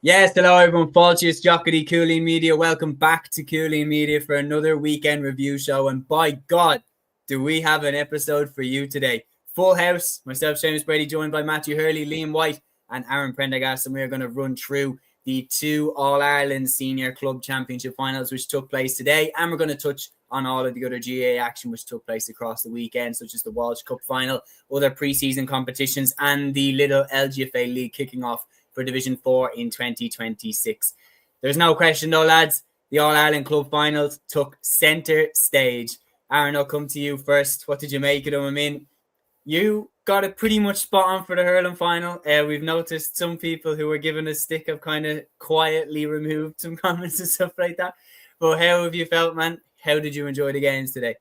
Yes, hello everyone. Falchius Jockety, Cúilín Media. Welcome back to Cúilín Media for another weekend review show. And by God, do we have an episode for you today. Full house. Myself, Séamus Brady, joined by Matthew Hurley, Liam White, and Aaron Prendergast. And we are going to run through the two All-Ireland Senior Club Championship finals, which took place today. And we're going to touch on all of the other GA action, which took place across the weekend, such as the Walsh Cup final, other pre-season competitions, and the little LGFA League kicking off for Division 4 in 2026. There's no question though, lads. The All-Ireland Club Finals took centre stage. Aaron, I'll come to you first. What did you make of them? I mean, you got it pretty much spot on for the hurling final. We've noticed some people who were given a stick have kind of quietly removed some comments and stuff like that. But how have you felt, man? How did you enjoy the games today?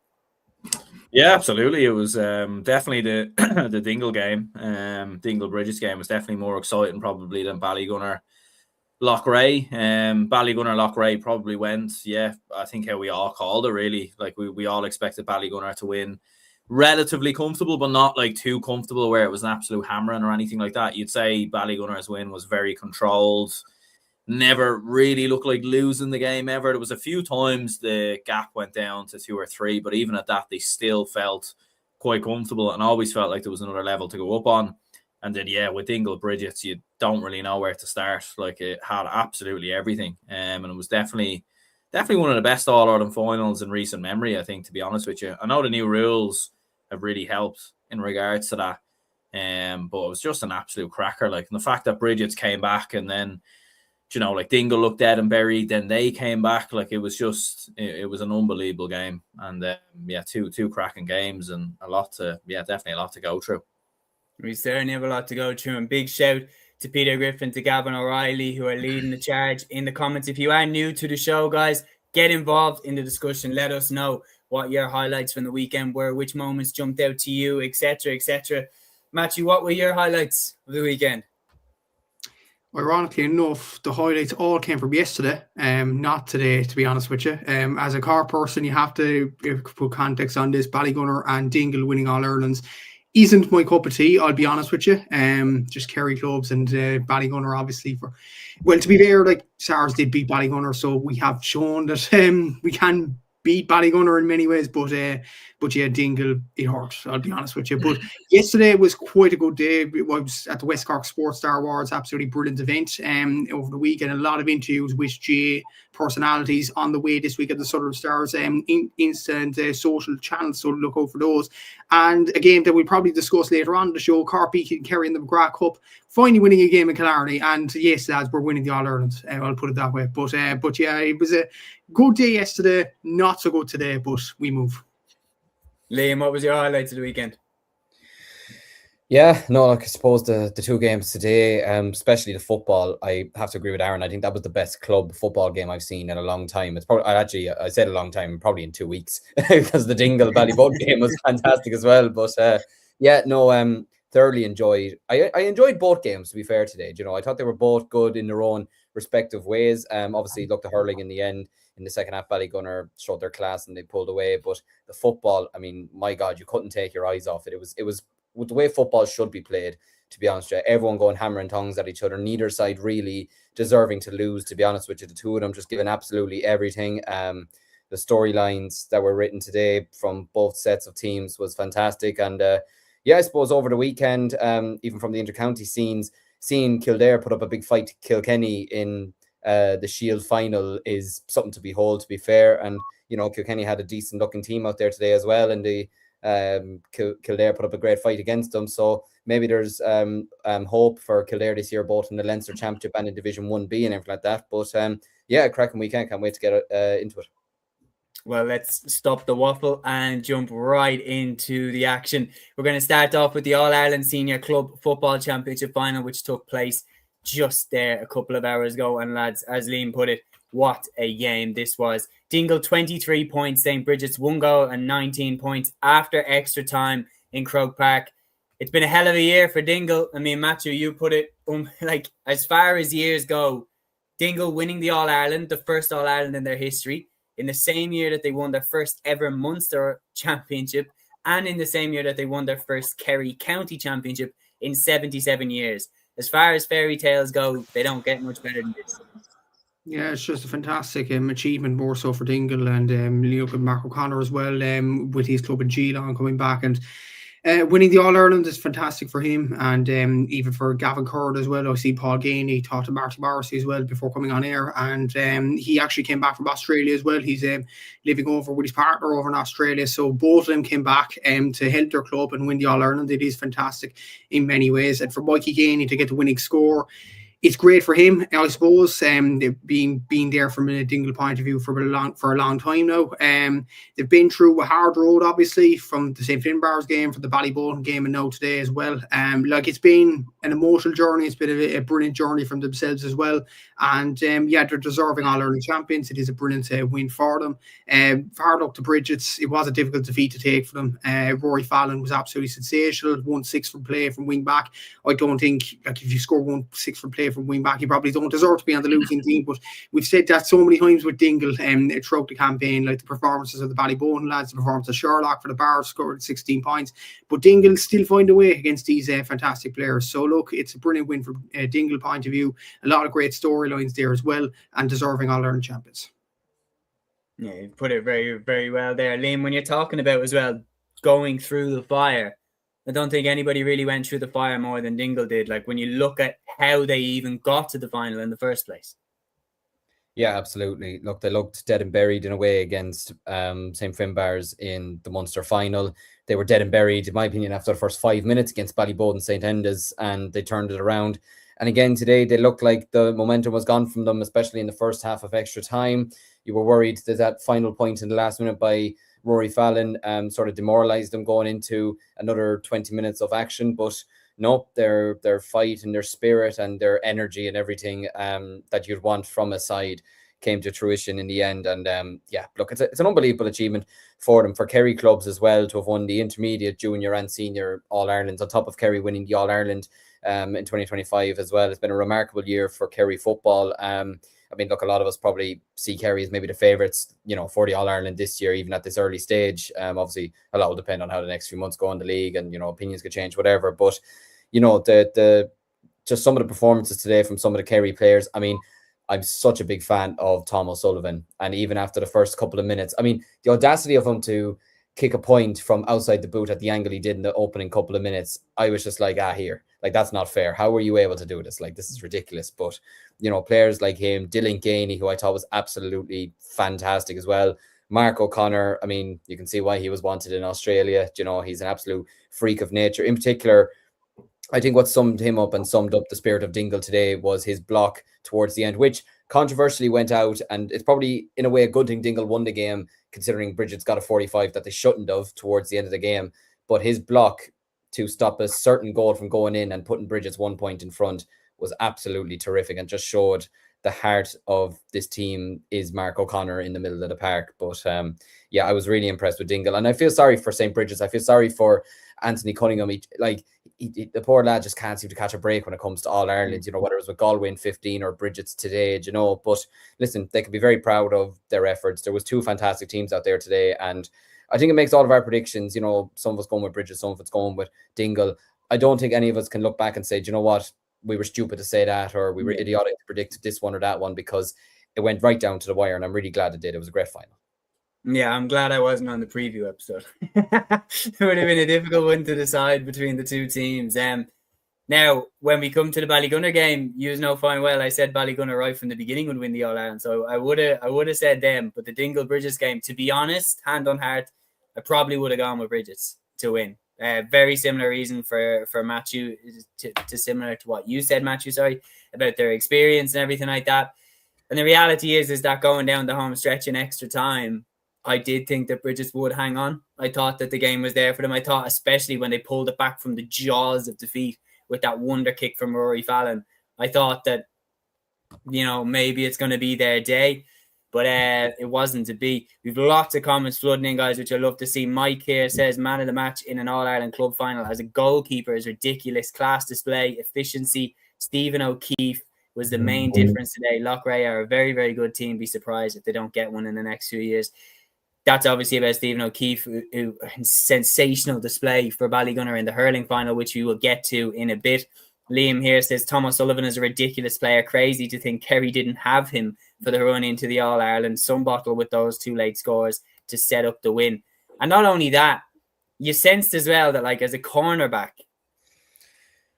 Yeah, absolutely. It was definitely the the Dingle game. Dingle Brigids game was definitely more exciting probably than Ballygunner Loughrea. Ballygunner Loughrea probably went. Yeah, I think how we all called it really. Like we all expected Ballygunner to win relatively comfortable, but not like too comfortable where it was an absolute hammering or anything like that. You'd say Ballygunner's win was very controlled. Never really looked like losing the game ever. There was a few times the gap went down to 2 or 3, but even at that, they still felt quite comfortable and always felt like there was another level to go up on. And then, yeah, with Dingle Brigids, you don't really know where to start. Like, it had absolutely everything. And it was definitely one of the best All-Ireland finals in recent memory, I think, to be honest with you. I know the new rules have really helped in regards to that. But it was just an absolute cracker. Like, and the fact that Brigids came back and then, you know, like Dingle looked dead and buried, then they came back. Like it was an unbelievable game. And two cracking games and definitely a lot to go through. We certainly have a lot to go through. And big shout to Peter Griffin, to Gavin O'Reilly, who are leading the charge in the comments. If you are new to the show, guys, get involved in the discussion. Let us know what your highlights from the weekend were, which moments jumped out to you, etc., etc. Matthew, what were your highlights of the weekend? Ironically enough, the highlights all came from yesterday, not today, to be honest with you. As a car person, you have to put context on this. Ballygunner and Dingle winning All-Irelands isn't my cup of tea, I'll be honest with you. Just Kerry clubs and Ballygunner, obviously. To be fair, like SARS did beat Ballygunner, so we have shown that we can beat Ballygunner in many ways, but yeah, Dingle, it hurt, I'll be honest with you. But yesterday was quite a good day. I was at the West Cork Sports Star Awards, absolutely brilliant event over the weekend. A lot of interviews with GA personalities on the way this week at the Southern Stars instant social channels, so look out for those. And a game that we'll probably discuss later on in the show, Cork beating Kerry in the McGrath Cup, finally winning a game in Killarney. And yes, lads, we're winning the All-Ireland, I'll put it that way. But yeah, it was a good day yesterday, not so good today, but we move. Liam, what was your highlight of the weekend? Yeah, no, I suppose the two games today, especially the football, I have to agree with Aaron. I think that was the best club football game I've seen in a long time. It's probably, I said a long time, probably in 2 weeks, because the Dingle Ballygunner game was fantastic as well. But thoroughly enjoyed. I enjoyed both games, to be fair, today. You know, I thought they were both good in their own respective ways. Obviously, look, the hurling in the end, in the second half, Ballygunner showed their class and they pulled away. But the football, I mean, my God, you couldn't take your eyes off it. It was the way football should be played, to be honest with you. Everyone going hammering tongues at each other, neither side really deserving to lose, to be honest with you. The two of them just giving absolutely everything. The storylines that were written today from both sets of teams was fantastic. And I suppose over the weekend, even from the inter-county scenes, seeing Kildare put up a big fight to Kilkenny in the Shield final is something to behold, to be fair. And, you know, Kilkenny had a decent looking team out there today as well, and the Kildare put up a great fight against them. So maybe there's hope for Kildare this year, both in the Leinster Championship and in Division 1B and everything like that. But cracking weekend. Can't wait to get into it. Well, let's stop the waffle and jump right into the action. We're going to start off with the All-Ireland Senior Club Football Championship final, which took place just there a couple of hours ago. And lads, as Liam put it, what a game this was. Dingle 23 points, St. Brigids 1 goal and 19 points after extra time in Croke Park. It's been a hell of a year for Dingle. I mean, Matthew, you put it like as far as years go, Dingle winning the All-Ireland, the first All-Ireland in their history, in the same year that they won their first ever Munster Championship, and in the same year that they won their first Kerry County Championship in 77 years. as far as fairy tales go, they don't get much better than this. Yeah, it's just a fantastic achievement, more so for Dingle, and look at Mark O'Connor as well, with his club in Geelong coming back and winning the All-Ireland is fantastic for him, and even for Gavin Curd as well. I see Paul Gainey talked to Marty Morrissey as well before coming on air, and he actually came back from Australia as well. He's living over with his partner over in Australia, so both of them came back to help their club and win the All-Ireland. It is fantastic in many ways, and for Mikey Gainey to get the winning score, it's great for him, I suppose. Being there from a Dingle point of view for a long time now. They've been through a hard road, obviously, from the St. Finbarr's game, from the Ballybolton game, and now today as well. It's been an emotional journey. It's been a brilliant journey from themselves as well. And they're deserving All-Ireland champions. It is a brilliant win for them. Hard luck to Brigids. It was a difficult defeat to take for them. Rory Fallon was absolutely sensational. 1-6 from play from wing back. I don't think if you score 1-6 from play from wing back, you probably don't deserve to be on the losing team. But we've said that so many times with Dingle throughout the campaign, like the performances of the Ballybolton lads, the performance of Sherlock for the Bar scored 16 points. But Dingle still find a way against these fantastic players. So look, it's a brilliant win from Dingle point of view. A lot of great storylines there as well, and deserving All-Ireland champions. Yeah, you put it very, very well there, Liam. When you're talking about as well going through the fire, I don't think anybody really went through the fire more than Dingle did. Like when you look at how they even got to the final in the first place. Yeah, absolutely. Look, they looked dead and buried in a way against St. Finbarr's in the Munster final. They were dead and buried, in my opinion, after the first 5 minutes against Ballyboden St. Enda's, and they turned it around. And again, today, they looked like the momentum was gone from them, especially in the first half of extra time. You were worried that final point in the last minute by Rory Fallon sort of demoralised them going into another 20 minutes of action. But no, their fight and their spirit and their energy and everything that you'd want from a side came to fruition in the end. And look, it's an unbelievable achievement for them, for Kerry clubs as well, to have won the intermediate, junior and senior All-Irelands, on top of Kerry winning the All-Ireland in 2025 as well. It's been a remarkable year for Kerry football. Look, a lot of us probably see Kerry as maybe the favourites, for the All-Ireland this year, even at this early stage. Obviously, a lot will depend on how the next few months go in the league, and, opinions could change, whatever. But, the just some of the performances today from some of the Kerry players. I'm such a big fan of Tom O'Sullivan. And even after the first couple of minutes, the audacity of him to kick a point from outside the boot at the angle he did in the opening couple of minutes, I was just like, here. Like, that's not fair. How were you able to do this? Like, this is ridiculous. But, players like him, Dylan Gainey, who I thought was absolutely fantastic as well. Mark O'Connor, you can see why he was wanted in Australia. He's an absolute freak of nature. In particular, I think what summed him up and summed up the spirit of Dingle today was his block towards the end, which controversially went out. And it's probably, in a way, a good thing Dingle won the game, considering Brigids got a 45 that they shouldn't have towards the end of the game. But his block to stop a certain goal from going in and putting Brigids 1 point in front was absolutely terrific, and just showed the heart of this team is Mark O'Connor in the middle of the park. But I was really impressed with Dingle, and I feel sorry for St. Brigids. I feel sorry for Anthony Cunningham. The poor lad just can't seem to catch a break when it comes to All-Ireland, whether it was with Galway in 15 or Brigids today, but listen, they can be very proud of their efforts. There was two fantastic teams out there today, and I think it makes all of our predictions, some of us going with Brigids, some of us going with Dingle. I don't think any of us can look back and say, do you know what, we were stupid to say that, or we were idiotic to predict this one or that one, because it went right down to the wire, and I'm really glad it did. It was a great final. Yeah, I'm glad I wasn't on the preview episode. It would have been a difficult one to decide between the two teams. Now, when we come to the Ballygunner game, you know fine well I said Ballygunner right from the beginning would win the All-Ireland, so I would have said them. But the Dingle Brigids game, to be honest, hand on heart, I probably would have gone with Brigids to win. Very similar reason for Matthew, to similar to what you said, Matthew, about their experience and everything like that. And the reality is that going down the home stretch in extra time, I did think that Brigids would hang on. I thought that the game was there for them. I thought, especially when they pulled it back from the jaws of defeat with that wonder kick from Rory Fallon, I thought that, maybe it's going to be their day. But it wasn't to be. We've lots of comments flooding in, guys, which I love to see. Mike here says, man of the match in an All-Ireland club final as a goalkeeper is ridiculous. Class display, efficiency. Stephen O'Keefe was the main difference today. Loughrea are a very, very good team. Be surprised if they don't get one in the next few years. That's obviously about Stephen O'Keefe, who sensational display for Ballygunner in the hurling final, which we will get to in a bit. Liam here says Thomas Sullivan is a ridiculous player. Crazy to think Kerry didn't have him for the run into the All-Ireland. Some bottle with those 2 late scores to set up the win. And not only that, you sensed as well that, like, as a cornerback,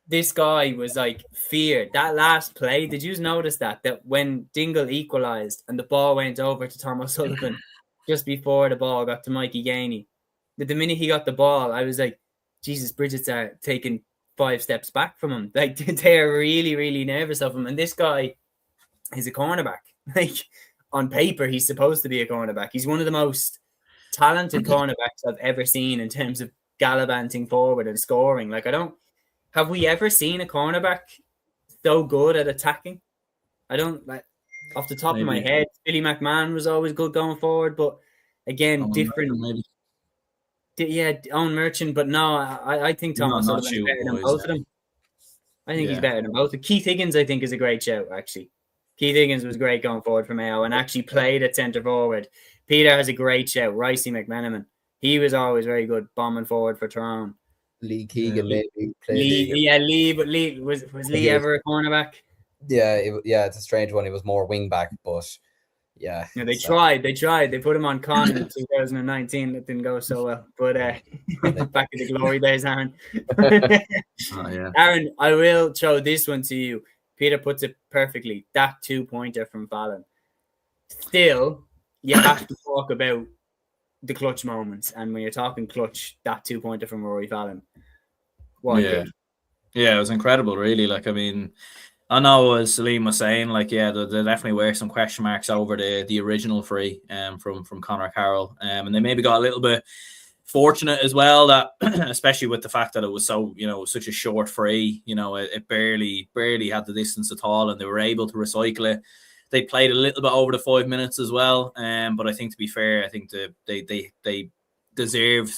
this guy was like feared. That last play, did you notice that when Dingle equalised and the ball went over to Thomas Sullivan just before the ball got to Mikey Gainey, that the minute he got the ball, I was like, Jesus, Brigids are taking 5 steps back from him. Like, they're really, really nervous of him. And this guy is a cornerback. Like, on paper, he's supposed to be a cornerback. He's one of the most talented cornerbacks I've ever seen in terms of gallivanting forward and scoring. Like, have we ever seen a cornerback so good at attacking? I don't, like, off the top of my head, Billy McMahon was always good going forward, but again, different. Owen Merchant, but no, I think Thomas Sullivan is better than both of them. I think he's better than both. Keith Higgins, I think, is a great shout, actually. Keith Higgins was great going forward for Mayo and actually played at centre forward. Peter has a great shout. Ricey McMenamin. He was always very good bombing forward for Tyrone. Lee Keegan maybe played. Lee, but Lee was Lee ever a cornerback? Yeah, it's a strange one. He was more wing back, but yeah. They tried. They put him on Con in 2019. That didn't go so well. But back in the glory days, Aaron. Aaron, I will throw this one to you. Peter puts it perfectly. That 2-pointer from Fallon. Still, you have to talk about the clutch moments. And when you're talking clutch, that 2-pointer from Rory Fallon. Yeah, it was incredible, really. Like, I mean, I know, as Salim was saying, like, there definitely were some question marks over the original free from Conor Carroll. And they maybe got a little bit fortunate as well, that especially with the fact that it was so, such a short free, it barely had the distance at all, and they were able to recycle it. They played a little bit over the 5 minutes as well. But I think, to be fair, I think they deserved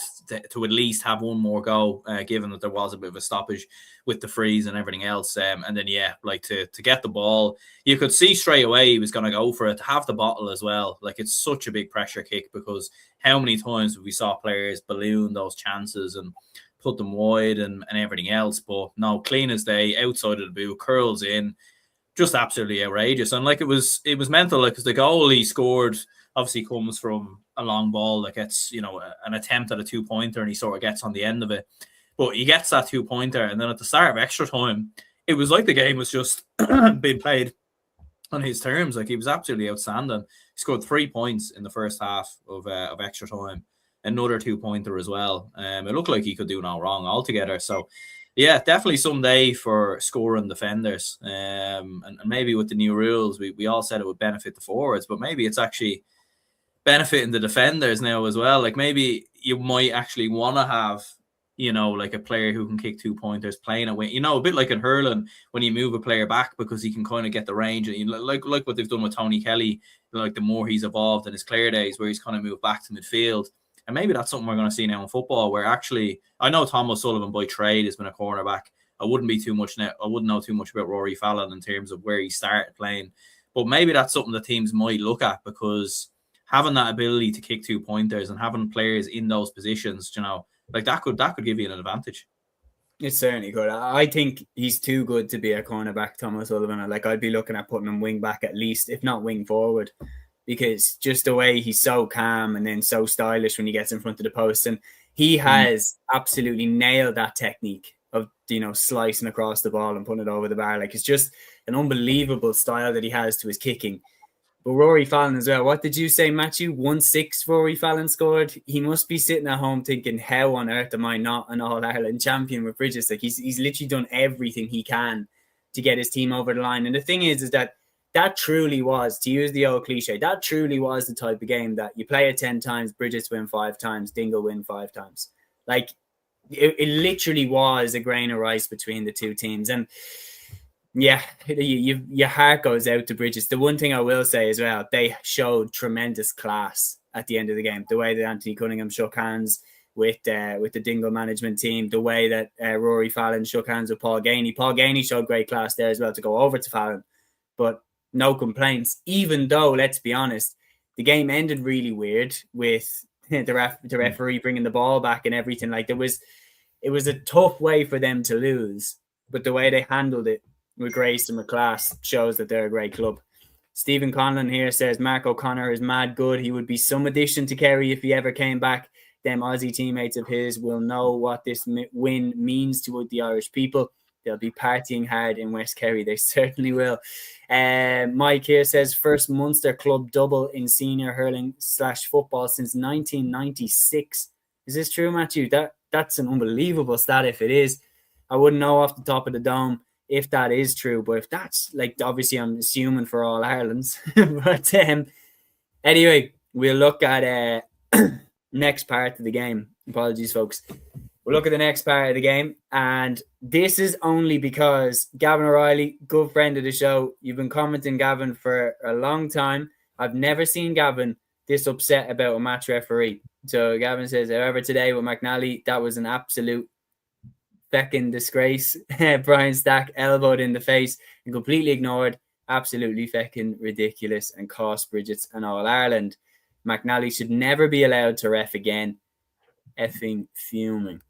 to at least have one more go, given that there was a bit of a stoppage with the freeze and everything else. And then, to get the ball, you could see straight away he was going to go for it, to have the bottle as well. Like, it's such a big pressure kick, because how many times we saw players balloon those chances and put them wide and everything else. But no, clean as day, outside of the boot, curls in, just absolutely outrageous. And like, it was mental, like, because the goal he scored obviously comes from a long ball that gets, an attempt at a 2-pointer, and he sort of gets on the end of it. But he gets that 2-pointer, and then at the start of extra time, it was like the game was just being played on his terms. Like, he was absolutely outstanding. He scored 3 points in the first half of extra time, another 2-pointer as well. It looked like he could do no wrong altogether. So, yeah, definitely someday for scoring defenders. And maybe with the new rules, we all said it would benefit the forwards, but maybe it's actually benefiting the defenders now as well. Like, maybe you might actually want to have, like a player who can kick 2-pointers playing away, a bit like in hurling, when you move a player back, because he can kind of get the range, and like what they've done with Tony Kelly, like the more he's evolved in his clear days, where he's kind of moved back to midfield. And maybe that's something we're going to see now in football, where actually, I know Thomas Sullivan by trade has been a cornerback. I wouldn't know too much about Rory Fallon in terms of where he started playing, but maybe that's something that teams might look at, because having that ability to kick 2-pointers and having players in those positions, like that could give you an advantage. It certainly could. I think he's too good to be a cornerback, Thomas Sullivan. Like, I'd be looking at putting him wing back at least, if not wing forward, because just the way he's so calm and then so stylish when he gets in front of the post, and he has absolutely nailed that technique of, slicing across the ball and putting it over the bar. Like, it's just an unbelievable style that he has to his kicking. But Rory Fallon as well. What did you say, Matthew? 1-6 Rory Fallon scored. He must be sitting at home thinking, how on earth am I not an All-Ireland champion with Brigids? Like, he's literally done everything he can to get his team over the line. And the thing is that truly was, to use the old cliche, that truly was the type of game that you play it 10 times, Brigids win 5 times, Dingle win 5 times. Like, it literally was a grain of rice between the two teams. And yeah, your heart goes out to Brigids. The one thing I will say as well, they showed tremendous class at the end of the game. The way that Anthony Cunningham shook hands with the Dingle management team, the way that Rory Fallon shook hands with Paul Gainey. Paul Gainey showed great class there as well to go over to Fallon. But no complaints, even though, let's be honest, the game ended really weird with the referee bringing the ball back and everything. Like, it was a tough way for them to lose. but the way they handled it with grace and with class shows that they're a great club. Stephen Conlon here says Mark O'Connor is mad good. He would be some addition to Kerry if he ever came back. Them Aussie teammates of his will know what this win means to the Irish people. They'll be partying hard in West Kerry. They certainly will. Mike here says first Munster club double in senior hurling / football since 1996. Is this true, Matthew? That's an unbelievable stat if it is. I wouldn't know off the top of the dome if that is true, but if that's, like, obviously I'm assuming for all Ireland's. But anyway, we'll look at next part of the game. Apologies, folks. We'll look at the next part of the game, and this is only because Gavin O'Reilly, good friend of the show, you've been commenting, Gavin, for a long time. I've never seen Gavin this upset about a match referee. So Gavin says, however, today with McNally, that was an absolute feckin' disgrace. Brian Stack elbowed in the face and completely ignored. Absolutely feckin' ridiculous and cost Brigids and All Ireland. McNally should never be allowed to ref again. Effing fuming.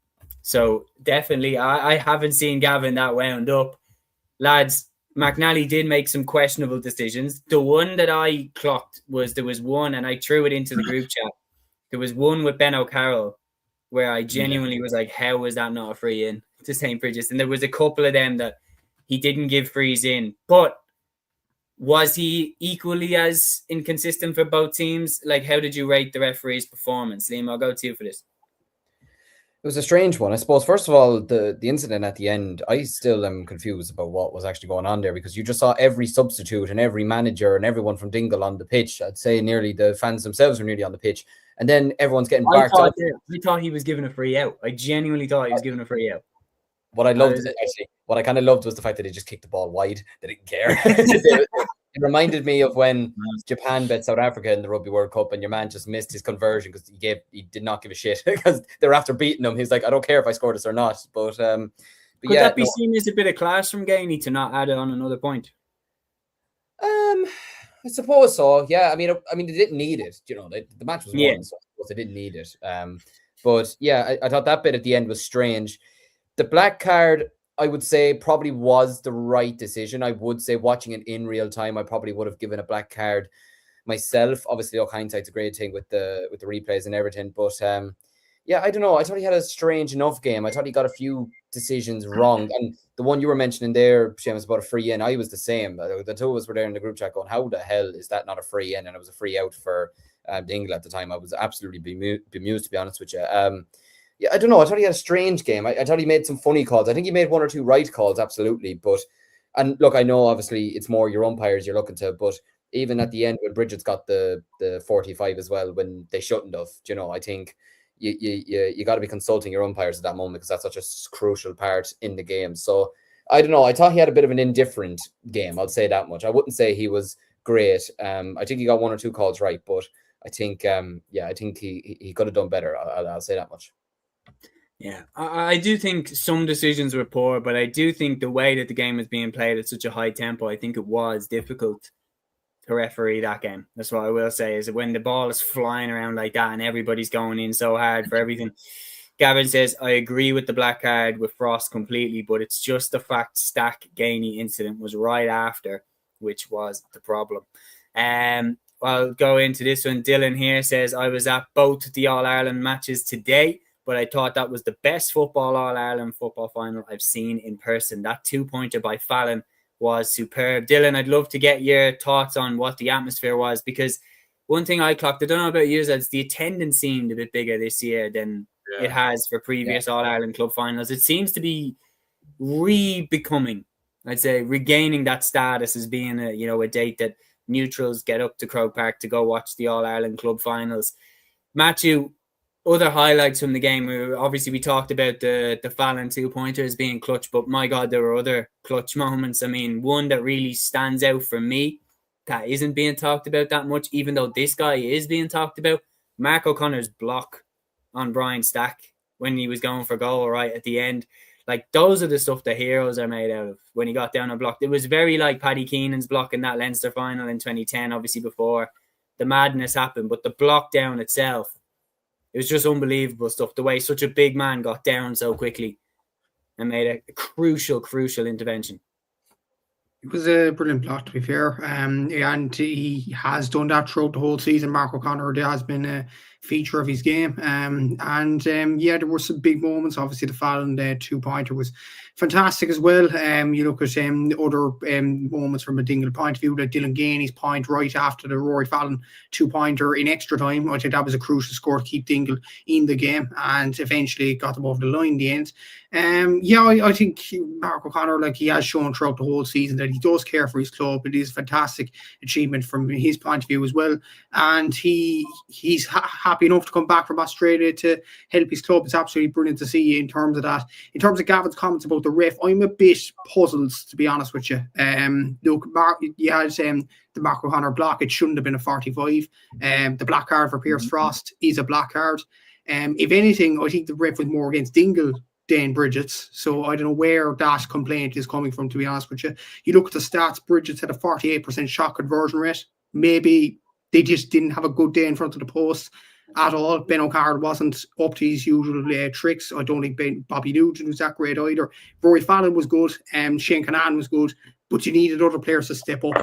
So definitely, I haven't seen Gavin that wound up. Lads, McNally did make some questionable decisions. The one that I clocked was there was one, and I threw it into the group chat. There was one with Ben O'Carroll where I genuinely was like, how was that not a free in to St. Brigids? And there was a couple of them that he didn't give frees in. But was he equally as inconsistent for both teams? Like, how did you rate the referee's performance? Liam, I'll go to you for this. It was a strange one, I suppose. First of all, the incident at the end, I still am confused about what was actually going on there, because you just saw every substitute and every manager and everyone from Dingle on the pitch. I'd say nearly the fans themselves were nearly on the pitch. And then everyone's getting barked up. I thought he was given a free out. I genuinely thought he was given a free out. What I loved, actually, what I kind of loved was the fact that they just kicked the ball wide. They didn't care. It reminded me of when Japan bet South Africa in the Rugby World Cup and your man just missed his conversion because he did not give a shit because they were after beating him. He's like, I don't care if I score this or not. But could that be seen as a bit of class from Gainey to not add on another point? I suppose so. Yeah, I mean, they didn't need it. You know, the match was won, so I suppose they didn't need it. But yeah, I thought that bit at the end was strange. The black card, I would say, probably was the right decision. I would say, watching it in real time, I probably would have given a black card myself. Obviously, hindsight's a great thing with the replays and everything. But yeah, I don't know. I thought he had a strange enough game. I thought he got a few decisions wrong. And the one you were mentioning there, Séamus, about a free in, I was the same. The two of us were there in the group chat going, how the hell is that not a free in? And it was a free out for Dingle at the time. I was absolutely bemused, to be honest with you. Yeah, I don't know. I thought he had a strange game. I thought he made some funny calls. I think he made one or two right calls, absolutely. But, and look, I know obviously it's more your umpires you're looking to, but even at the end when Brigids got the 45 as well, when they shouldn't have, you know, I think you got to be consulting your umpires at that moment because that's such a crucial part in the game. So I don't know. I thought he had a bit of an indifferent game. I'll say that much. I wouldn't say he was great. I think he got one or two calls right, but I think, I think he could have done better. I'll say that much. Yeah, I do think some decisions were poor, but I do think the way that the game was being played at such a high tempo, I think it was difficult to referee that game. That's what I will say, is that when the ball is flying around like that and everybody's going in so hard for everything. Gavin says, I agree with the black card with Frost completely, but it's just the fact Stack Gainey incident was right after, which was the problem. I'll go into this one. Dylan here says, I was at both the All-Ireland matches today, but I thought that was the best football All-Ireland football final I've seen in person. That 2-pointer by Fallon was superb. Dylan, I'd love to get your thoughts on what the atmosphere was, because one thing I clocked, I don't know about you, is the attendance seemed a bit bigger this year than it has for previous All-Ireland club finals. It seems to be becoming, I'd say, regaining that status as being a date that neutrals get up to Croke Park to go watch the All-Ireland club finals. Matthew, other highlights from the game, obviously we talked about the Fallon 2-pointers being clutch, but my God, there were other clutch moments. I mean, one that really stands out for me that isn't being talked about that much, even though this guy is being talked about, Mark O'Connor's block on Brian Stack when he was going for goal right at the end. Like, those are the stuff that heroes are made out of when he got down and blocked. It was very like Paddy Keenan's block in that Leinster final in 2010, obviously before the madness happened, but the block down itself, it was just unbelievable stuff. The way such a big man got down so quickly and made a crucial intervention. It was a brilliant block, to be fair. And he has done that throughout the whole season. Mark O'Connor has been a feature of his game. There were some big moments. Obviously, the Fallon 2-pointer was fantastic as well. You look at other moments from a Dingle point of view, like Dylan Gainey's point right after the Rory Fallon 2-pointer in extra time. I think that was a crucial score to keep Dingle in the game, and eventually got them over the line in the end. I think Mark O'Connor, like, he has shown throughout the whole season that he does care for his club. It is a fantastic achievement from his point of view as well, and he's happy enough to come back from Australia to help his club. It's absolutely brilliant to see in terms of that. In terms of Gavin's comments about the ref, I'm a bit puzzled, to be honest with you. Look, you had the Mark O'Connor block. It shouldn't have been a 45. The black card for Pierce Frost is a black card. If anything, I think the ref was more against Dingle than Brigids. So I don't know where that complaint is coming from, to be honest with you. You look at the stats, Brigids had a 48% shot conversion rate. Maybe they just didn't have a good day in front of the post at all. Ben O'Carroll wasn't up to his usual tricks. I don't think Bobby Nugent was that great either. Rory Fallon was good. Shane Canan was good. But you needed other players to step up.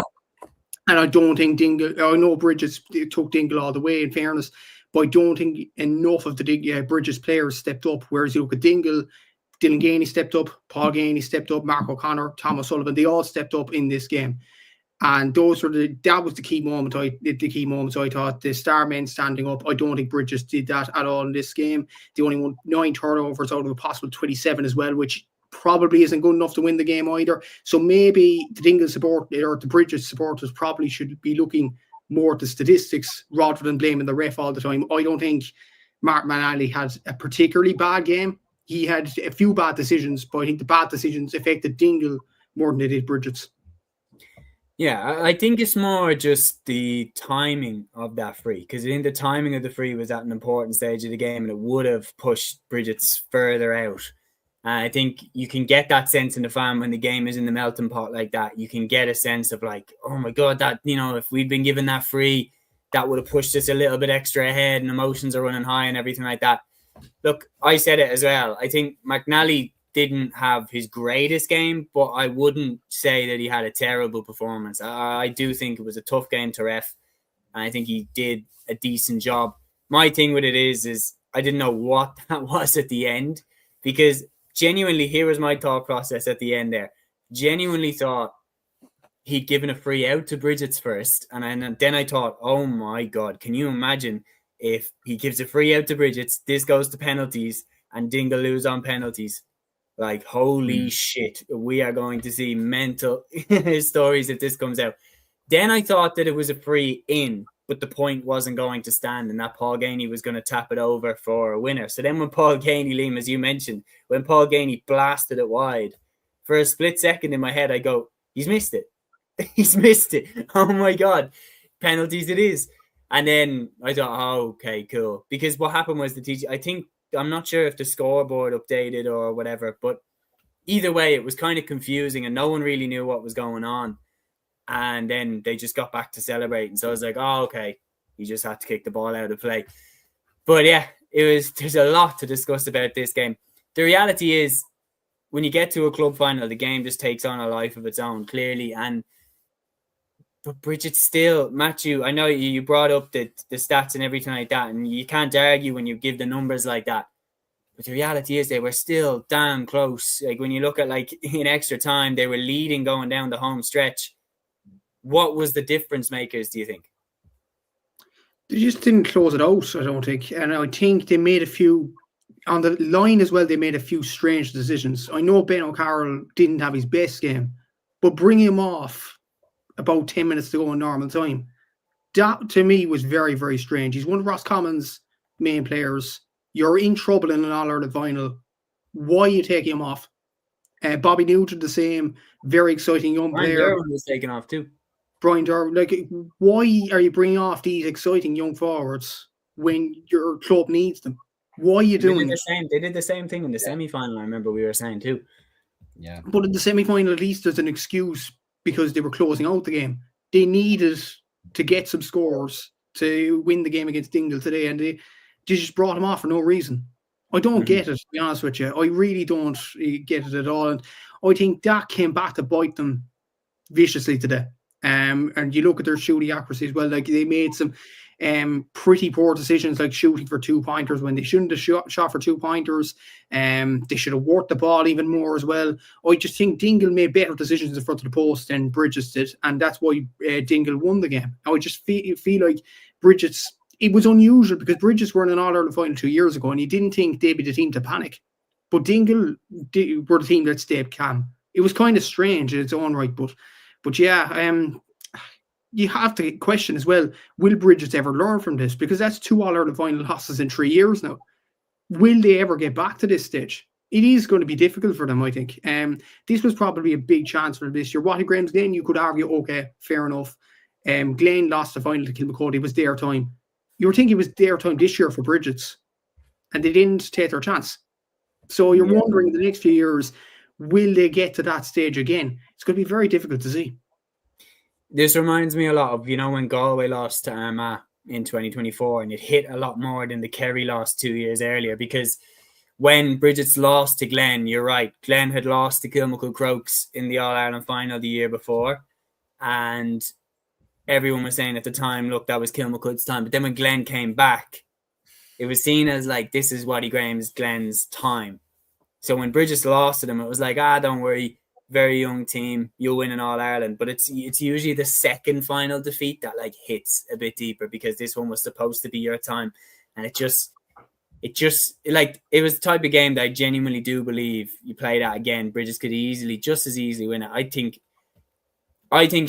And I don't think Dingle... I know Brigids took Dingle all the way, in fairness, but I don't think enough of the Brigids players stepped up. Whereas you look at Dingle, Dylan Gainey stepped up, Paul Gainey stepped up, Mark O'Connor, Thomas Sullivan, they all stepped up in this game. And that was the key moment. The key moments, I thought. The star men standing up. I don't think Brigids did that at all in this game. They only won 9 turnovers out of a possible 27 as well, which probably isn't good enough to win the game either. So maybe the Dingle support or the Brigids supporters probably should be looking more at the statistics rather than blaming the ref all the time. I don't think Mark Manali had a particularly bad game. He had a few bad decisions, but I think the bad decisions affected Dingle more than they did Brigids. Yeah, I think it's more just the timing of that free, because I think the timing of the free was at an important stage of the game and it would have pushed Brigids further out. I think you can get that sense in the fan when the game is in the melting pot like that. You can get a sense of like, oh my God, that, if we'd been given that free, that would have pushed us a little bit extra ahead and emotions are running high and everything like that. Look, I said it as well. I think McNally didn't have his greatest game, but I wouldn't say that he had a terrible performance. I do think it was a tough game to ref, and I think he did a decent job. My thing with it is I didn't know what that was at the end, because genuinely, here was my thought process at the end there. Genuinely thought he'd given a free out to Brigids first, and then I thought, oh my God, can you imagine if he gives a free out to Brigids, this goes to penalties, and Dingle lose on penalties? Like, holy shit, we are going to see mental stories if this comes out. Then I thought that it was a free in, but the point wasn't going to stand and that Paul Gainey was going to tap it over for a winner. So then when Paul Gainey, Liam, as you mentioned, when Paul Gainey blasted it wide, for a split second in my head, I go, he's missed it. He's missed it. Oh my God. Penalties it is. And then I thought, oh, okay, cool. Because what happened was I'm not sure if the scoreboard updated or whatever, but either way, it was kind of confusing and no one really knew what was going on. And then they just got back to celebrating. So I was like, oh, okay, you just had to kick the ball out of play. But yeah, there's a lot to discuss about this game. The reality is, when you get to a club final, the game just takes on a life of its own, clearly. But Brigids still, Matthew, I know you brought up the stats and everything like that, and you can't argue when you give the numbers like that. But the reality is they were still damn close. Like, when you look at, like, in extra time, they were leading going down the home stretch. What was the difference makers, do you think? They just didn't close it out, I don't think. And I think they made a few, on the line as well, they made a few strange decisions. I know Ben O'Carroll didn't have his best game, but bringing him off about 10 minutes to go in normal time, that to me was very, very strange. He's one of Roscommon's main players. You're in trouble in an All-Ireland final. Why are you taking him off? Bobby Nugent, the same, very exciting young player. Brian Derwin was taken off too. Brian Derwin, like, why are you bringing off these exciting young forwards when your club needs them? Why are you doing it? They did the same thing in the semi-final, I remember we were saying too. Yeah. But in the semi-final, at least there's an excuse because they were closing out the game. They needed to get some scores to win the game against Dingle today, and they just brought him off for no reason. I don't get it, to be honest with you. I really don't get it at all. And I think that came back to bite them viciously today. And you look at their shooting accuracy as well. Like, they made some pretty poor decisions, like shooting for 2-pointers when they shouldn't have shot for 2-pointers. They should have worked the ball even more as well. I just think Dingle made better decisions in front of the post than Brigids did, and that's why Dingle won the game. I just feel like Brigids, it was unusual because Brigids were in an All-Ireland final 2 years ago, and you didn't think they'd be the team to panic. But Dingle were the team that stayed calm. It was kind of strange in its own right, but yeah, you have to question as well, will Brigids ever learn from this? Because that's 2 All-Ireland final losses in 3 years now. Will they ever get back to this stage? It is going to be difficult for them, I think. This was probably a big chance for them this year. Watty Graham's Glen, you could argue, okay, fair enough. Glen lost the final to Kilmacuddy. It was their time. You were thinking it was their time this year for Brigids, and they didn't take their chance. So you're wondering in the next few years, will they get to that stage again? It's going to be very difficult to see. This reminds me a lot of, when Galway lost to Armagh in 2024, and it hit a lot more than the Kerry lost 2 years earlier, because when Brigids lost to Glen, you're right, Glen had lost to Kilmacud Crokes in the All-Ireland final the year before, and everyone was saying at the time, look, that was Kilmacud's time. But then when Glen came back, it was seen as like, this is Watty Graham's Glen's time. So when Brigids lost to them, it was like, don't worry, very young team, you'll win an All-Ireland. But it's usually the second final defeat that like hits a bit deeper, because this one was supposed to be your time. And it was the type of game that I genuinely do believe you play that again, Brigids could just as easily win it. I think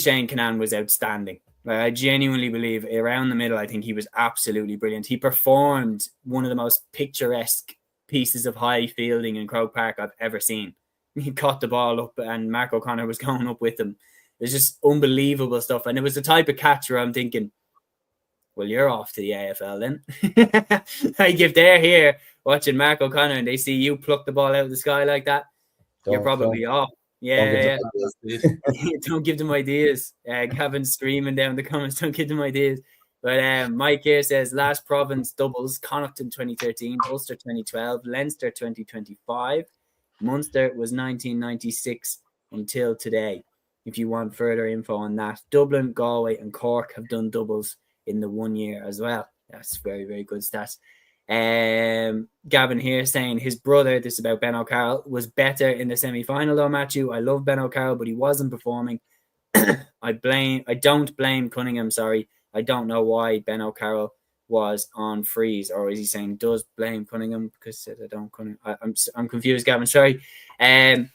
Shane Kinnan was outstanding. Like, I genuinely believe around the middle, I think he was absolutely brilliant. He performed one of the most picturesque pieces of high fielding in Croke Park I've ever seen. He caught the ball up and Mark O'Connor was going up with him. It's just unbelievable stuff. And it was the type of catch where I'm thinking, well, you're off to the AFL then. Like, if they're here watching Mark O'Connor and they see you pluck the ball out of the sky like that, you're probably off. Yeah. Don't give them ideas. Gavin's screaming down the comments, don't give them ideas. But Mike here says, last province doubles, Connaughton 2013, Ulster 2012, Leinster 2025, Munster was 1996 until today. If you want further info on that, Dublin, Galway and Cork have done doubles in the 1 year as well. That's very, very good stats. Gavin here saying his brother, this is about Ben O'Carroll, was better in the semi-final though, Matthew. I love Ben O'Carroll, but he wasn't performing. I don't blame Cunningham, sorry. I don't know why Ben O'Carroll was on freeze, or is he saying does blame Cunningham because I don't Cunningham? I'm confused, Gavin. Sorry. Gavin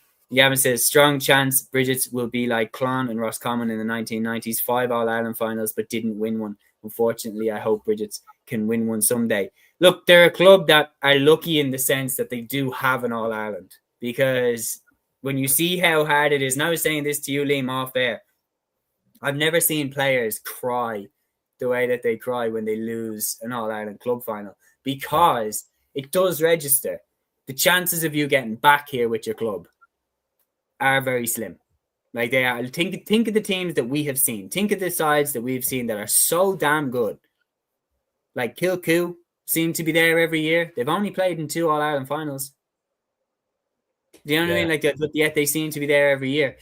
says strong chance Brigids will be like Clon and Roscommon in the 1990s, 5 All-Ireland finals but didn't win one. Unfortunately, I hope Brigids can win one someday. Look, they're a club that are lucky in the sense that they do have an All-Ireland, because when you see how hard it is, and I was saying this to you, Liam, off air, I've never seen players cry the way that they cry when they lose an All-Ireland club final, because it does register. The chances of you getting back here with your club are very slim. Like, they are. Think of the teams that we have seen. Think of the sides that we've seen that are so damn good. Like Kilcoo seem to be there every year. They've only played in 2 All-Ireland finals. Do you know what I mean? But yet they seem to be there every year.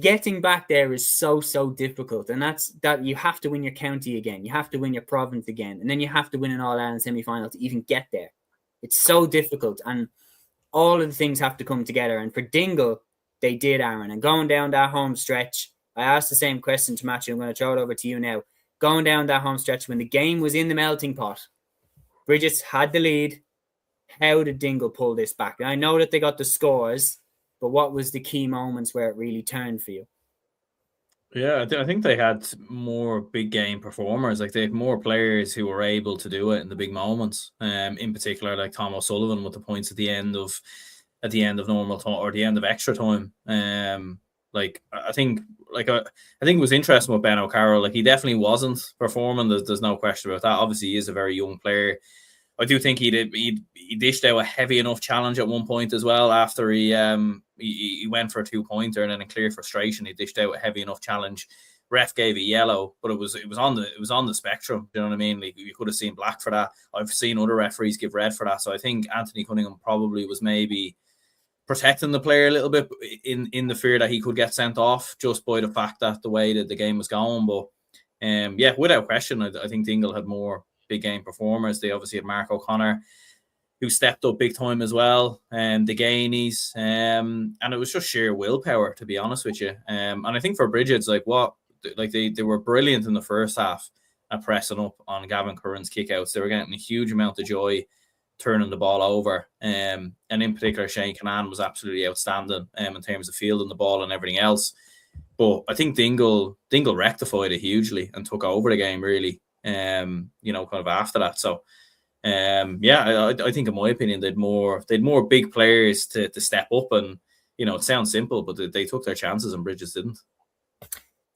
Getting back there is so difficult, and that you have to win your county again, you have to win your province again, and then you have to win an All-Ireland semi-final to even get there. It's so difficult, and all of the things have to come together. And for Dingle, they did, Aaron. And going down that home stretch, I asked the same question to Matthew. I'm going to throw it over to you now. Going down that home stretch when the game was in the melting pot, Brigids had the lead. How did Dingle pull this back? And I know that they got the scores, but what was the key moments where it really turned for you? Yeah, I think they had more big game performers. Like, they had more players who were able to do it in the big moments. In particular, like Tom O'Sullivan with the points at the end of normal time or the end of extra time. I think it was interesting with Ben O'Carroll. Like, he definitely wasn't performing. There's no question about that. Obviously, he is a very young player. I do think he dished out a heavy enough challenge at one point as well after he went for a 2-pointer, and then in clear frustration he dished out a heavy enough challenge ref gave a yellow, but it was on the spectrum. You know what I mean? Like, you could have seen black for that. I've seen other referees give red for that. So I think Anthony Cunningham probably was maybe protecting the player a little bit in the fear that he could get sent off just by the fact that the way that the game was going. But yeah, without question, I think Dingle had more big game performers. They obviously had Mark O'Connor, who stepped up big time as well, and the Gainies, and it was just sheer willpower, to be honest with you. And I think for Brigids, they were brilliant in the first half at pressing up on Gavin Curran's kickouts. They were getting a huge amount of joy turning the ball over. And in particular, Shane Canan was absolutely outstanding in terms of fielding the ball and everything else. But I think Dingle rectified it hugely and took over the game really, kind of after that. So, I think in my opinion, they'd more big players to step up, and, it sounds simple, but they took their chances and Bridges didn't.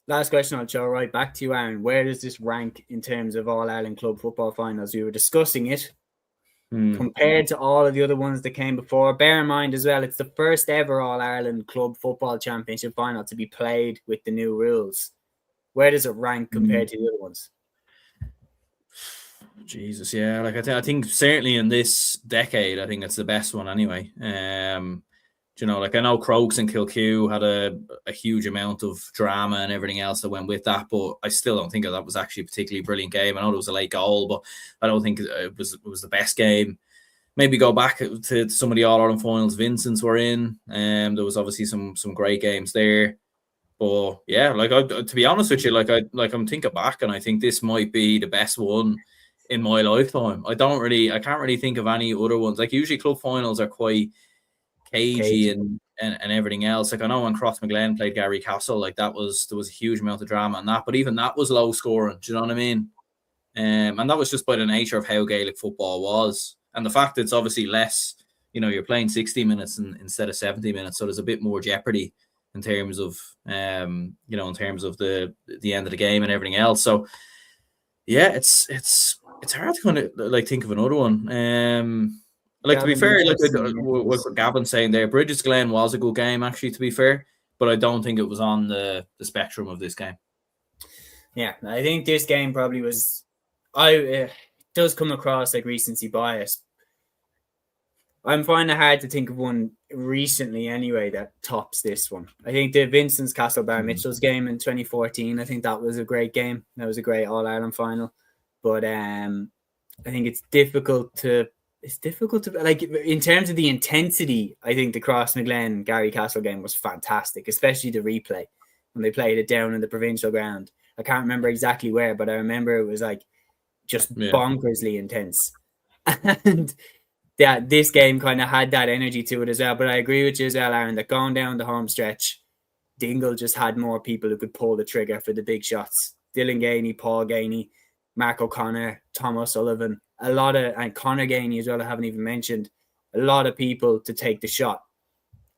Last question I'll throw right back to you, Aaron. Where does this rank in terms of All-Ireland Club Football Finals? We were discussing it. Compared to all of the other ones that came before. Bear in mind as well, it's the first ever All-Ireland Club Football Championship final to be played with the new rules. Where does it rank compared to the other ones? Jesus, yeah. I think certainly in this decade, I think it's the best one anyway. I know Crokes and Kilcue had a huge amount of drama and everything else that went with that, but I still don't think that was actually a particularly brilliant game. I know it was a late goal, but I don't think it was the best game. Maybe go back to some of the All-Ireland finals Vincent's were in. There was obviously some great games there. But yeah, to be honest with you, I'm thinking back, and I think this might be the best one in my lifetime. I can't really think of any other ones. Like, usually club finals are quite cagey and everything else. Like, I know when Crossmaglen played Gary Castle, there was a huge amount of drama in that, but even that was low scoring. Do you know what I mean? And that was just by the nature of how Gaelic football was, and the fact that it's obviously less. You're playing 60 minutes instead of 70 minutes, so there's a bit more jeopardy in terms of in terms of the end of the game and everything else. So yeah, it's hard to kind of think of another one. To be fair, what Gavin's saying there, Bridges Glen was a good game, actually, to be fair, but I don't think it was on the spectrum of this game. Yeah, I think this game probably was. It does come across like recency bias. I'm finding it hard to think of one recently anyway that tops this one. I think the Vincent's Castlebar Mitchell's game in 2014, I think that was a great game. That was a great All-Ireland final. But I think it's difficult to in terms of the intensity. I think the Crossmaglen Gary Castle game was fantastic, especially the replay when they played it down in the provincial ground. I can't remember exactly where, but I remember it was just bonkersly intense. And this game kind of had that energy to it as well. But I agree with you as well, Aaron, that going down the home stretch, Dingle just had more people who could pull the trigger for the big shots. Dylan Gainey, Paul Gainey, Mark O'Connor, Tom O'Sullivan, and Conor Gainey as well, I haven't even mentioned, a lot of people to take the shot.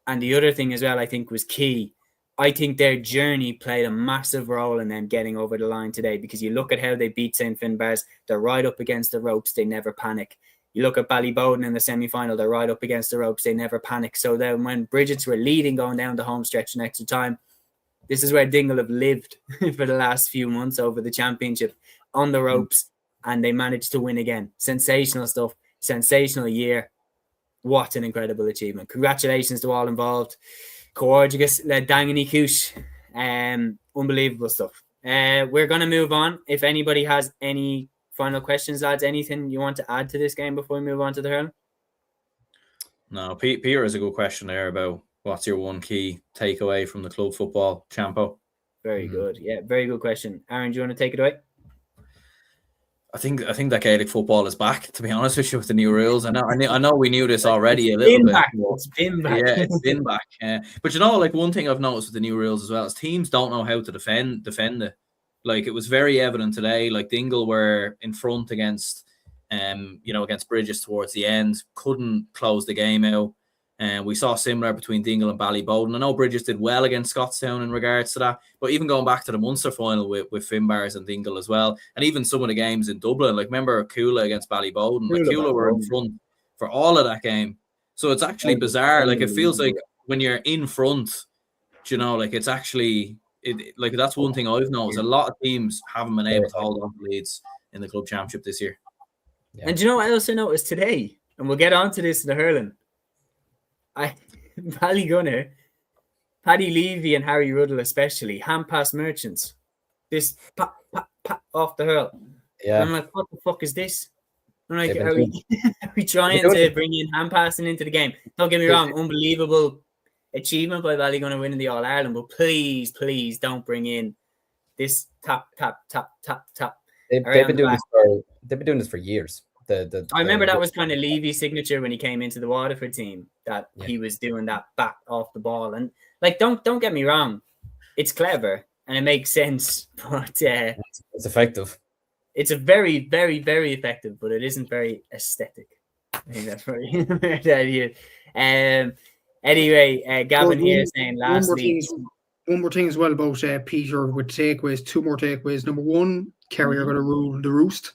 And the other thing as well, I think, was key. I think their journey played a massive role in them getting over the line today, because you look at how they beat St. Finbarrs, they're right up against the ropes, they never panic. You look at Ballyboden in the semi-final, they're right up against the ropes, they never panic. So then when Brigids were leading going down the home stretch in extra time, this is where Dingle have lived for the last few months over the championship, on the ropes, and they managed to win again. Sensational stuff, sensational year. What an incredible achievement. Congratulations to all involved. Gorgeous, Dangany Coosh. Unbelievable stuff. We're going to move on. If anybody has any final questions, lads, anything you want to add to this game before we move on to the hurling? No, Peter has a good question there about what's your one key takeaway from the club football champo. Very good. Yeah, very good question. Aaron, do you want to take it away? I think that Gaelic football is back, to be honest with you, with the new rules. I know we knew this already a little bit. It's been back. Yeah, it's been back. But one thing I've noticed with the new rules as well is teams don't know how to defend it. It was very evident today. Dingle were in front against Bridges towards the end, couldn't close the game out. And we saw similar between Dingle and Ballyboden. I know Bridges did well against Scottstown in regards to that, but even going back to the Munster final with Finbarrs and Dingle as well, and even some of the games in Dublin, remember Cúilín against Ballyboden, Cúilín were in front for all of that game. So it's actually bizarre. It feels like when you're in front, it's actually like that's one thing I've noticed. A lot of teams haven't been able to hold on to leads in the club championship this year. Yeah. And do you know what I also noticed today? And we'll get on to this in the hurling. Ballygunner, Paddy Levy and Harry Ruddle especially, hand pass merchants. This pop, pop, pop off the hurl. Yeah. And I'm like, what the fuck is this? I'm like, are we trying to bring in hand passing into the game? Don't get me wrong, unbelievable achievement by Ballygunner winning the All Ireland, but please don't bring in this tap. They've been doing this for years. I remember that was kind of Levy's signature when he came into the Waterford team, that he was doing that back off the ball. And like, don't get me wrong, it's clever and it makes sense, but it's effective. It's a very, very, very effective, but it isn't very aesthetic. I think that's very the idea. Anyway, Gavin here saying lastly. One more thing as well about Peter with takeaways. 2 more takeaways. Number 1, Kerry are going to rule the roost.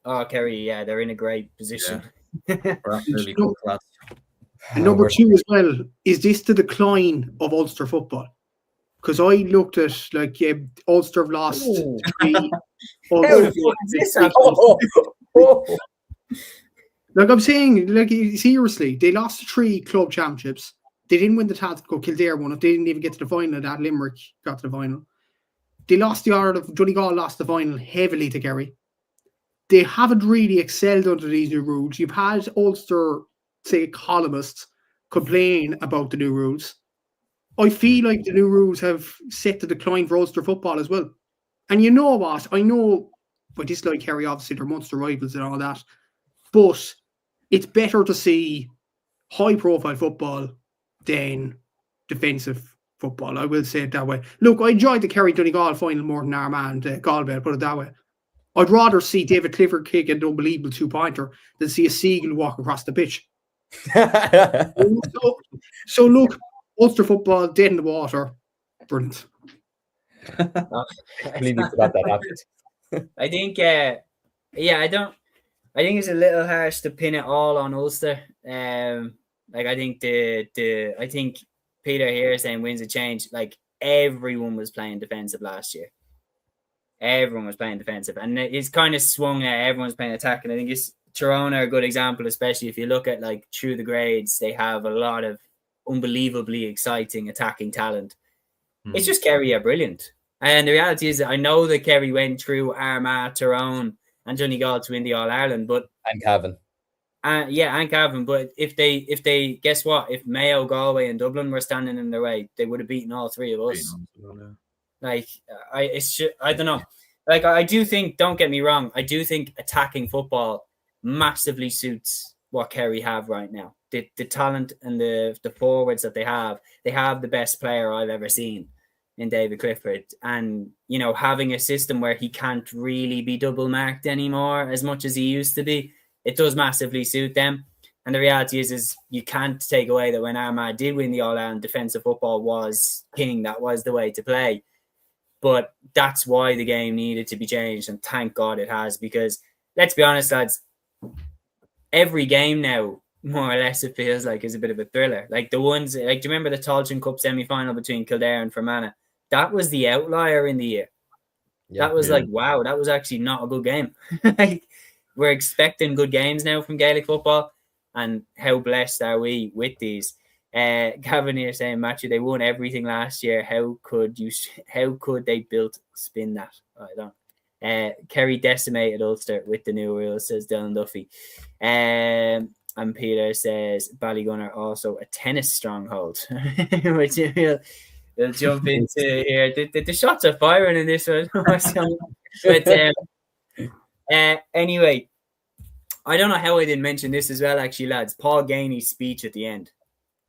Oh, Kerry, yeah, they're in a great position. Yeah. And number 2 as well, is this the decline of Ulster football? Because I looked at, like, Ulster have lost 3. Like I'm saying, like, seriously, they lost 3 club championships. They didn't win the Tactical Kildare one. If they didn't even get to the final, that Limerick got to the final. They lost the Ireland. Donegal lost the final heavily to Kerry. They haven't really excelled under these new rules. You've had Ulster, say, columnists complain about the new rules. I feel like the new rules have set the decline for Ulster football as well. And you know what? I know, but this like Kerry, obviously, they're Munster rivals and all that. But it's better to see high-profile football than defensive football. I will say it that way. Look, I enjoyed the Kerry Donegal final more than Armagh and Galway, put it that way. I'd rather see David Clifford kick an unbelievable 2-pointer than see a seagull walk across the pitch. so look, Ulster football, dead in the water. Brilliant. I believe you forgot that happened. I think, I think it's a little harsh to pin it all on Ulster. Like I think I think Peter here saying wins a change. Like everyone was playing defensive last year. Everyone was playing defensive, and it's kind of swung out. Everyone's playing attack, and I think Tyrone are a good example, especially if you look at like through the grades. They have a lot of unbelievably exciting attacking talent. It's just Kerry are brilliant, and the reality is that I know that Kerry went through Armagh, Tyrone, and Donegal to win the All Ireland, and Cavan. And Cavan, but if they guess what? If Mayo, Galway, and Dublin were standing in their way, they would have beaten all 3 of us. Like I don't know. Like I do think, don't get me wrong, I do think attacking football massively suits what Kerry have right now. The talent and the forwards that they have the best player I've ever seen in David Clifford. And, you know, having a system where he can't really be double marked anymore as much as he used to be, it does massively suit them. And the reality is you can't take away that when Armagh did win the All-Ireland, defensive football was king. That was the way to play. But that's why the game needed to be changed. And thank God it has, because let's be honest, lads, every game now, more or less, it feels like is a bit of a thriller. Like the ones, like, do you remember the Tailteann Cup semi-final between Kildare and Fermanagh? That was the outlier in the year. That was like, wow, that was actually not a good game. Like, we're expecting good games now from Gaelic football, and how blessed are we with these? Gavin here saying, Matthew, they won everything last year. How could they build spin that? I don't. Kerry decimated Ulster with the new rules, says Dylan Duffy. And Peter says Ballygunner also a tennis stronghold, which we'll jump into here. The shots are firing in this one. But anyway, I don't know how I didn't mention this as well, actually, lads. Paul Gainey's speech at the end.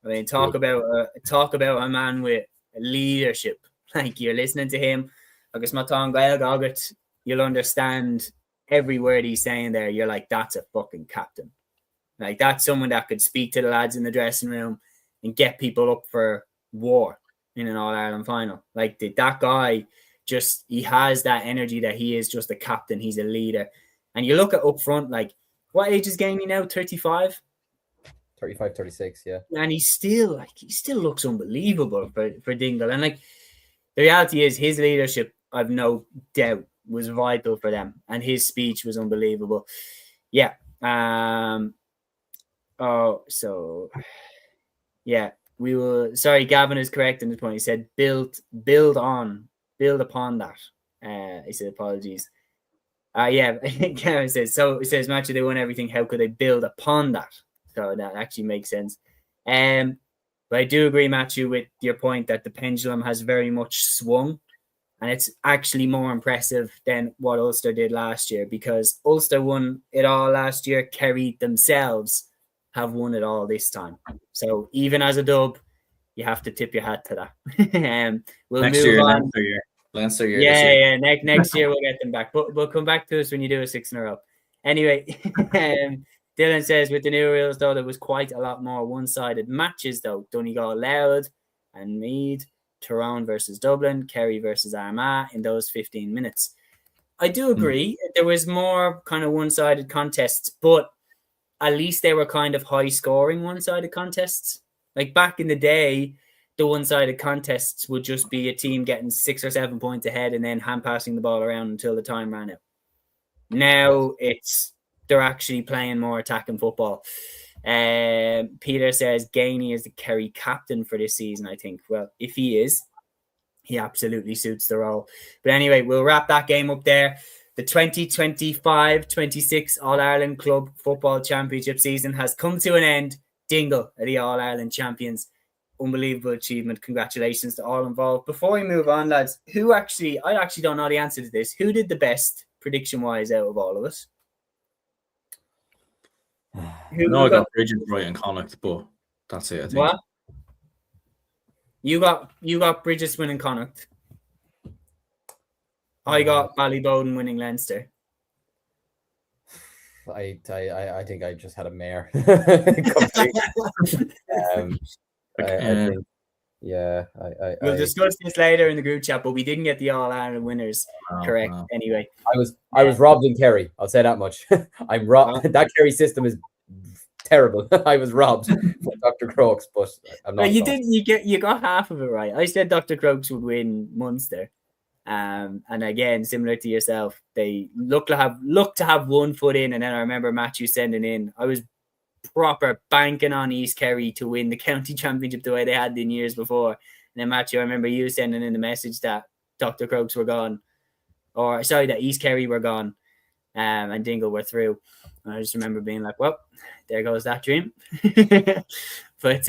I mean, talk about a man with leadership. Like, you're listening to him. Agus Matong Gael Goggett, you'll understand every word he's saying there. You're like, that's a fucking captain. Like, that's someone that could speak to the lads in the dressing room and get people up for war in an All-Ireland final. Like, that guy, just, he has that energy that he is just a captain. He's a leader. And you look at up front, like, what age is Gainey now? 35? 35, 36, yeah. And he still looks unbelievable for Dingle. And like, the reality is his leadership, I've no doubt, was vital for them, and his speech was unbelievable. Yeah. We will. Sorry, Gavin is correct in this point. He said, build upon that. He said, apologies. Gavin says, so it says, Matthew, they won everything. How could they build upon that? So that actually makes sense. But I do agree, Matthew, with your point that the pendulum has very much swung, and it's actually more impressive than what Ulster did last year, because Ulster won it all last year. Kerry themselves have won it all this time. So even as a dub, you have to tip your hat to that. We'll next move year, on. Leinster year. Yeah. Next year we'll get them back. But we'll come back to us when you do a 6 in a row. Anyway, Dylan says, with the new rules, though, there was quite a lot more one-sided matches, though. Donegal Louth and Meath, Tyrone versus Dublin, Kerry versus Armagh in those 15 minutes. I do agree. There was more kind of one-sided contests, but at least they were kind of high-scoring one-sided contests. Like back in the day, the one-sided contests would just be a team getting 6 or 7 points ahead and then hand-passing the ball around until the time ran out. Now they're actually playing more attacking football. Peter says Gainey is the Kerry captain for this season, I think. Well, if he is, he absolutely suits the role. But anyway, we'll wrap that game up there. The 2025-26 All-Ireland Club Football Championship season has come to an end. Dingle are the All-Ireland champions. Unbelievable achievement. Congratulations to all involved. Before we move on, lads, I actually don't know the answer to this. Who did the best prediction-wise out of all of us? I got Brigids right and Connacht, but that's it, I think. What? You got Brigids winning Connacht. I got Ballyboden winning Leinster. I think I just had a mare. We'll discuss this later in the group chat, but we didn't get the All-Ireland winners correct. No. Anyway, I was robbed in Kerry. I'll say that much. I'm robbed. That Kerry system is terrible. I was robbed from Dr. Crokes, but I'm not. You got half of it right. I said Dr. Crokes would win Munster. And again, similar to yourself, they look to have 1 foot in, and then I remember Matthew sending in. I was proper banking on East Kerry to win the county championship the way they had in years before. And then Matthew, I remember you sending in the message that Dr. Crokes were gone, that East Kerry were gone, and Dingle were through. And I just remember being like, well, there goes that dream. But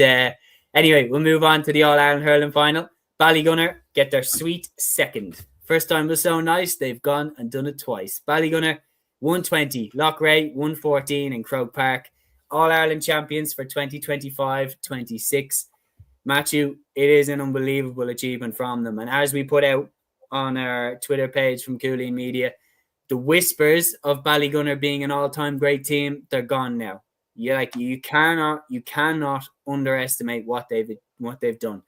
anyway, we'll move on to the All-Ireland Hurling Final. Ballygunner get their sweet second. First time was so nice, they've gone and done it twice. Ballygunner 120, Loughrea 114 in Croke Park. All-Ireland champions for 2025-26. Matthew, it is an unbelievable achievement from them. And as we put out on our Twitter page from Cúilín Media, the whispers of Ballygunner being an all-time great team, they're gone now. You cannot underestimate what they've done.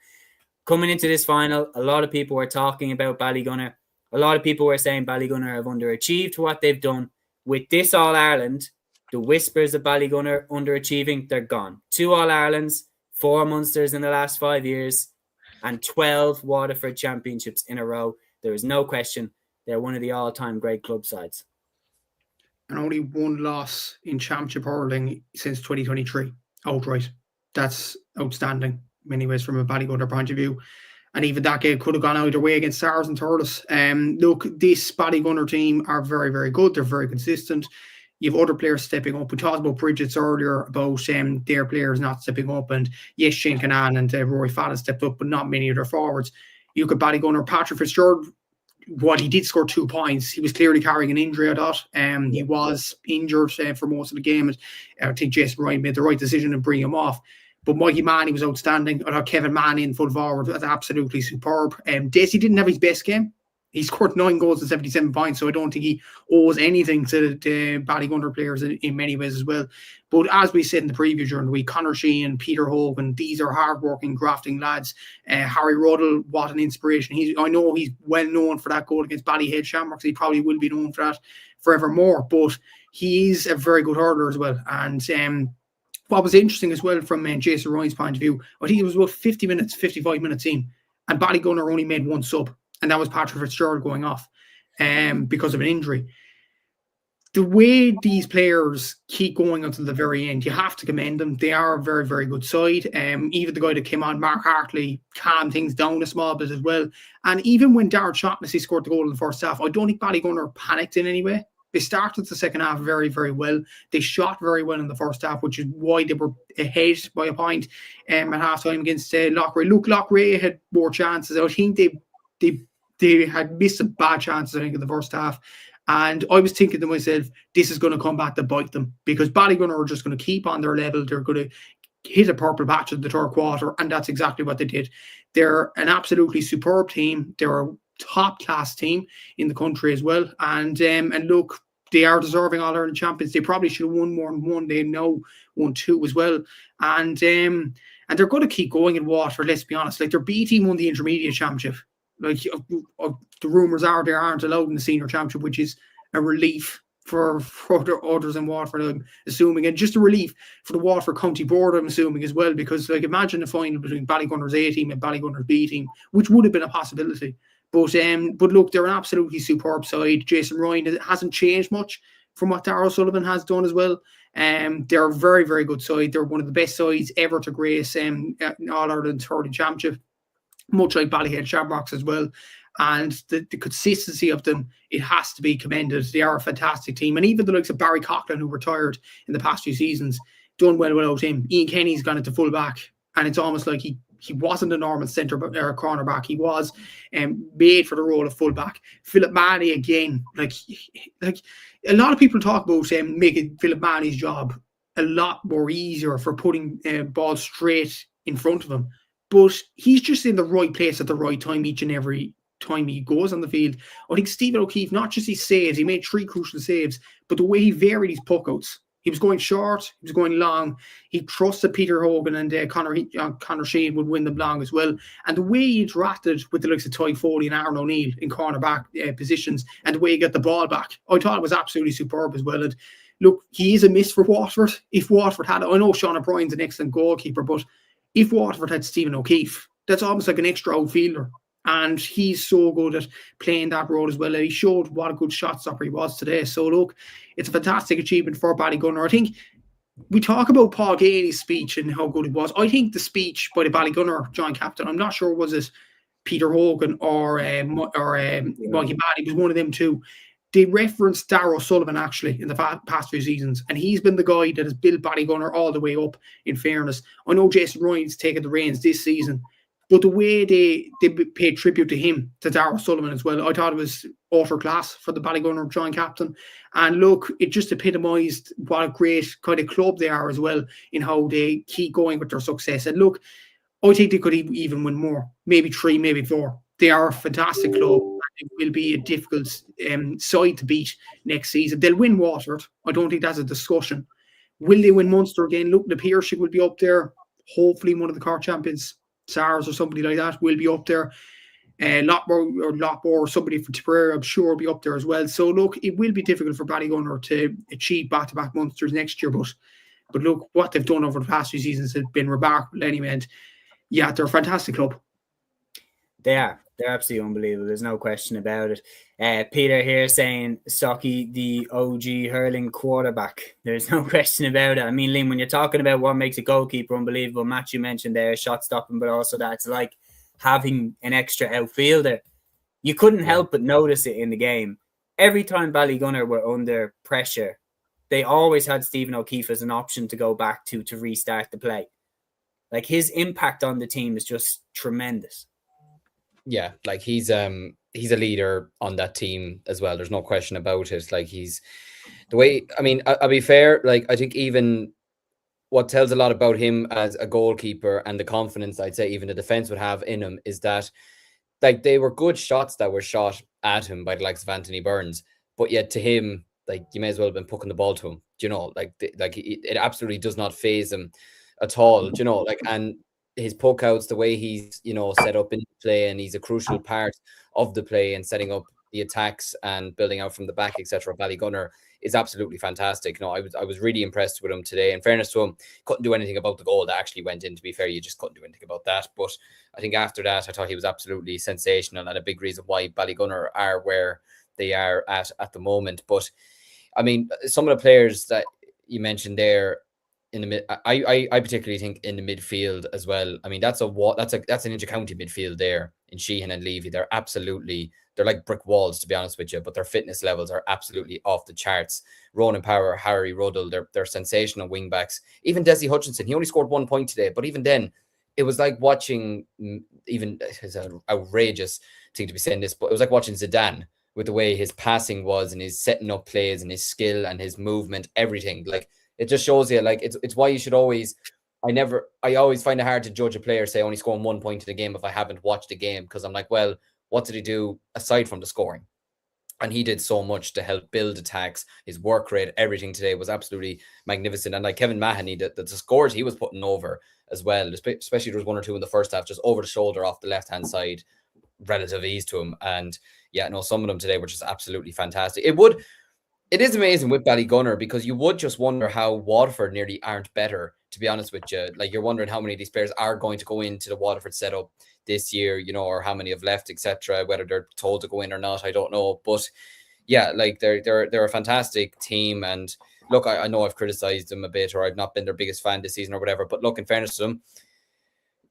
Coming into this final, a lot of people were talking about Ballygunner. A lot of people were saying Ballygunner have underachieved what they've done. With this All-Ireland, the whispers of Ballygunner underachieving, they're gone. 2 All-Irelands, 4 Munsters in the last 5 years, and 12 Waterford championships in a row. There is no question they're one of the all-time great club sides. And only 1 loss in championship hurling since 2023, outright. That's outstanding in many ways from a Ballygunner point of view. And even that game could have gone either way against Stars and Thurles. Look, this Ballygunner team are very, very good. They're very consistent. You have other players stepping up. We talked about Brigids earlier, about their players not stepping up. And yes, Shane Canan and Rory Fallon stepped up, but not many of their forwards. You look at Ballygunner, Patrick Fitzgerald, while he did score 2 points, he was clearly carrying an injury, I thought. He was injured for most of the game. I think Jason Ryan made the right decision in bringing him off. But Mikey Manny was outstanding. I thought Kevin Manny in full forward was absolutely superb. Dacey didn't have his best game. He scored 9 goals and 77 points, so I don't think he owes anything to the Ballygunner players in many ways as well. But as we said in the preview during the week, Conor Sheehan, Peter Hogan, these are hard-working, grafting lads. Harry Ruddle, what an inspiration. I know he's well known for that goal against Ballyhead Shamrocks. He probably will be known for that forevermore, but he's a very good hurler as well. And what was interesting as well from Jason Ryan's point of view, I think it was about 55 minutes in, and Ballygunner only made one sub, and that was Patrick Fitzgerald going off because of an injury. The way these players keep going until the very end, you have to commend them. They are a very, very good side. Even the guy that came on, Mark Hartley, calmed things down a small bit as well. And even when Darren Shaughnessy scored the goal in the first half, I don't think Ballygunner panicked in any way. They started the second half very, very well. They shot very well in the first half, which is why they were ahead by a point at halftime against Loughrea. Look, Loughrea had more chances. I think they had missed some bad chances, I think, in the first half. And I was thinking to myself, this is going to come back to bite them, because Ballygunner are just going to keep on their level. They're going to hit a purple patch in the third quarter, and that's exactly what they did. They're an absolutely superb team. They're a top-class team in the country as well. And look, they are deserving All-Ireland champions. They probably should have won more than one. They now won two as well. And they're going to keep going in Waterford, let's be honest. Like, their B team won the intermediate championship. Like, the rumours are they aren't allowed in the senior championship, which is a relief for others in Waterford, I'm assuming, and just a relief for the Waterford County Board, I'm assuming, as well, because, like, imagine a final between Ballygunner's A team and Ballygunner's B team, which would have been a possibility. But look, they're an absolutely superb side. Jason Ryan hasn't changed much from what Darragh Sullivan has done as well. They're a very, very good side. They're one of the best sides ever to grace All-Ireland Hurling Championship, much like Ballyhead Shamrocks as well. And the consistency of them, it has to be commended. They are a fantastic team. And even the likes of Barry Coughlin, who retired in the past few seasons, done well without him. Ian Kenny's gone into full back, and it's almost like he wasn't a normal centre or cornerback. He was made for the role of full back. Philip Manny, again, like a lot of people talk about making Philip Manny's job a lot more easier for putting balls straight in front of him. But he's just in the right place at the right time each and every time he goes on the field. I think Stephen O'Keefe, not just his saves, he made 3 crucial saves, but the way he varied his puckouts. He was going short, he was going long. He trusted Peter Hogan and Conor Sheehan would win them long as well. And the way he interacted with the likes of Ty Foley and Aaron O'Neill in cornerback positions, and the way he got the ball back, I thought it was absolutely superb as well. And look, he is a miss for Waterford. If Waterford had, I know Sean O'Brien's an excellent goalkeeper, but if Waterford had Stephen O'Keefe, that's almost like an extra outfielder. And he's so good at playing that role as well. And he showed what a good shot stopper he was today. So look, it's a fantastic achievement for Ballygunner. I think we talk about Paul Gainey's speech and how good it was. I think the speech by the Ballygunner joint captain, I'm not sure was it Peter Hogan or Mikey Maddy, it was one of them too. They referenced Darragh Sullivan actually in the past few seasons, and he's been the guy that has built Ballygunner all the way up, in fairness. I know Jason Ryan's taken the reins this season, but the way they paid tribute to him, to Darragh Sullivan as well, I thought it was utter class for the Ballygunner joint captain. And look, it just epitomised what a great kind of club they are as well, in how they keep going with their success. And look, I think they could even win more, maybe 3, maybe 4. They are a fantastic club. It will be a difficult side to beat next season. They'll win Waterford. I don't think that's a discussion. Will they win Munster again? Look, the Pearshig will be up there. Hopefully one of the Cork champions, SARS or somebody like that, will be up there. Lockmore or somebody from Tipperary, I'm sure, will be up there as well. So look, it will be difficult for Ballygunner to achieve back-to-back Munsters next year. But look, what they've done over the past few seasons has been remarkable anyway. And yeah, they're a fantastic club. They are. They're absolutely unbelievable. There's no question about it. Peter here saying Socky, the OG hurling quarterback. There's no question about it. I mean, Liam, when you're talking about what makes a goalkeeper unbelievable, Matt, you mentioned there, shot stopping, but also that's like having an extra outfielder. You couldn't help but notice it in the game. Every time Ballygunner were under pressure, they always had Stephen O'Keefe as an option to go back to restart the play. Like, his impact on the team is just tremendous. Yeah, like he's a leader on that team as well. There's no question about it. Like, he's the way, I mean, I'll be fair, like, I think even what tells a lot about him as a goalkeeper and the confidence I'd say even the defense would have in him is that, like, they were good shots that were shot at him by the likes of Anthony Burns, but yet to him, like, you may as well have been pucking the ball to him, you know, it absolutely does not faze him at all, you know, like, and his puck outs, the way he's, you know, set up in play, and he's a crucial part of the play and setting up the attacks and building out from the back, etc. Ballygunner is absolutely fantastic. No, I was really impressed with him today. In fairness to him, couldn't do anything about the goal that actually went in. To be fair, you just couldn't do anything about that. But I think after that, I thought he was absolutely sensational and a big reason why Ballygunner are where they are at the moment. But I mean, some of the players that you mentioned there in the mid, I particularly think in the midfield as well. I mean, that's an inter-county midfield there in Sheehan and Levy. They're like brick walls, to be honest with you, but their fitness levels are absolutely off the charts. Ronan Power, Harry Ruddle, they're sensational wing backs. Even Desi Hutchinson, he only scored 1 point today, but even then, it was like watching, even it's an outrageous thing to be saying this, but it was like watching Zidane with the way his passing was and his setting up plays and his skill and his movement, everything. Like, it just shows you, like, it's why you should always, I always find it hard to judge a player, say, only scoring 1 point in a game if I haven't watched the game, because I'm like, well, what did he do aside from the scoring? And he did so much to help build attacks. His work rate, everything today was absolutely magnificent. And like Kevin Mahoney, the scores he was putting over as well, especially there was 1 or 2 in the first half, just over the shoulder off the left-hand side, relative ease to him. And yeah, no, some of them today were just absolutely fantastic. It is amazing with Ballygunner, because you would just wonder how Waterford nearly aren't better, to be honest with you. Like, you're wondering how many of these players are going to go into the Waterford setup this year, you know, or how many have left, etc. Whether they're told to go in or not, I don't know. But yeah, like they're a fantastic team. And look, I know I've criticized them a bit, or I've not been their biggest fan this season or whatever. But look, in fairness to them,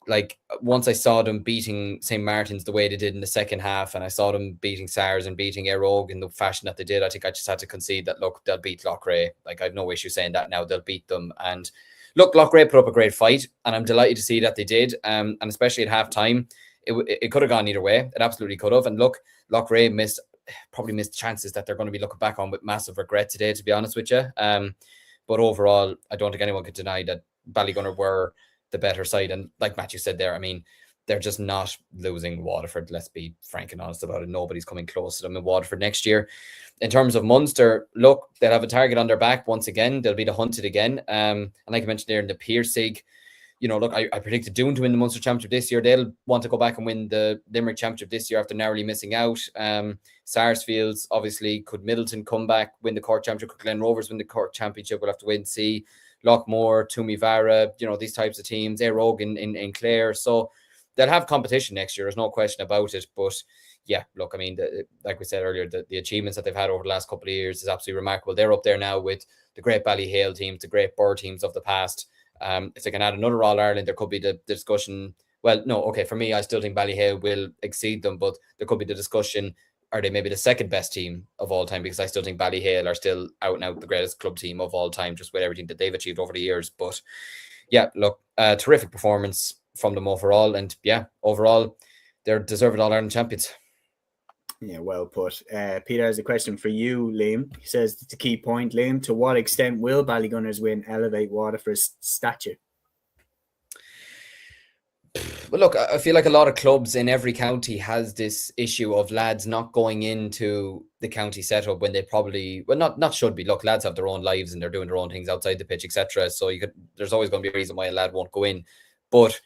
like, once I saw them beating St. Martin's the way they did in the second half, and I saw them beating SARS and beating Aerogue in the fashion that they did, I think I just had to concede that, look, they'll beat Loughrea. Like, I have no issue saying that now. They'll beat them. And look, Loughrea put up a great fight, and I'm delighted to see that they did. And especially at half-time, it could have gone either way. It absolutely could have. And look, Loughrea probably missed chances that they're going to be looking back on with massive regret today, to be honest with you. But overall, I don't think anyone could deny that Ballygunner were the better side. And like Matthew said there, I mean, they're just not losing Waterford. Let's be frank and honest about it. Nobody's coming close to them in Waterford next year. In terms of Munster, look, they'll have a target on their back once again. They'll be the hunted again. And like I mentioned there in the Piercing, you know, look, I predicted Doon to win the Munster Championship this year. They'll want to go back and win the Limerick Championship this year after narrowly missing out. Sarsfields, obviously, could Middleton come back, win the Cork Championship? Could Glen Rovers win the Cork Championship? We'll have to wait and see. Lockmore, Toomevara, you know, these types of teams, Aerogue in Clare. So they'll have competition next year. There's no question about it. But yeah, look, I mean, like we said earlier, the achievements that they've had over the last couple of years is absolutely remarkable. They're up there now with the great Ballyhale teams, the great Burr teams of the past. If they can add another All-Ireland, there could be the discussion. Well, no, okay, for me, I still think Ballyhale will exceed them, but there could be the discussion, are they maybe the second best team of all time? Because I still think Ballyhale are still out and out the greatest club team of all time, just with everything that they've achieved over the years. But yeah, look, terrific performance from them overall. And yeah, overall, they're deserved All-Ireland champions. Yeah, well put. Peter has a question for you, Liam. He says, it's a key point, Liam. To what extent will Ballygunners win elevate Waterford's stature? Well, look, I feel like a lot of clubs in every county has this issue of lads not going into the county setup when they probably, well, not should be. Look, lads have their own lives and they're doing their own things outside the pitch, etc. So there's always going to be a reason why a lad won't go in. But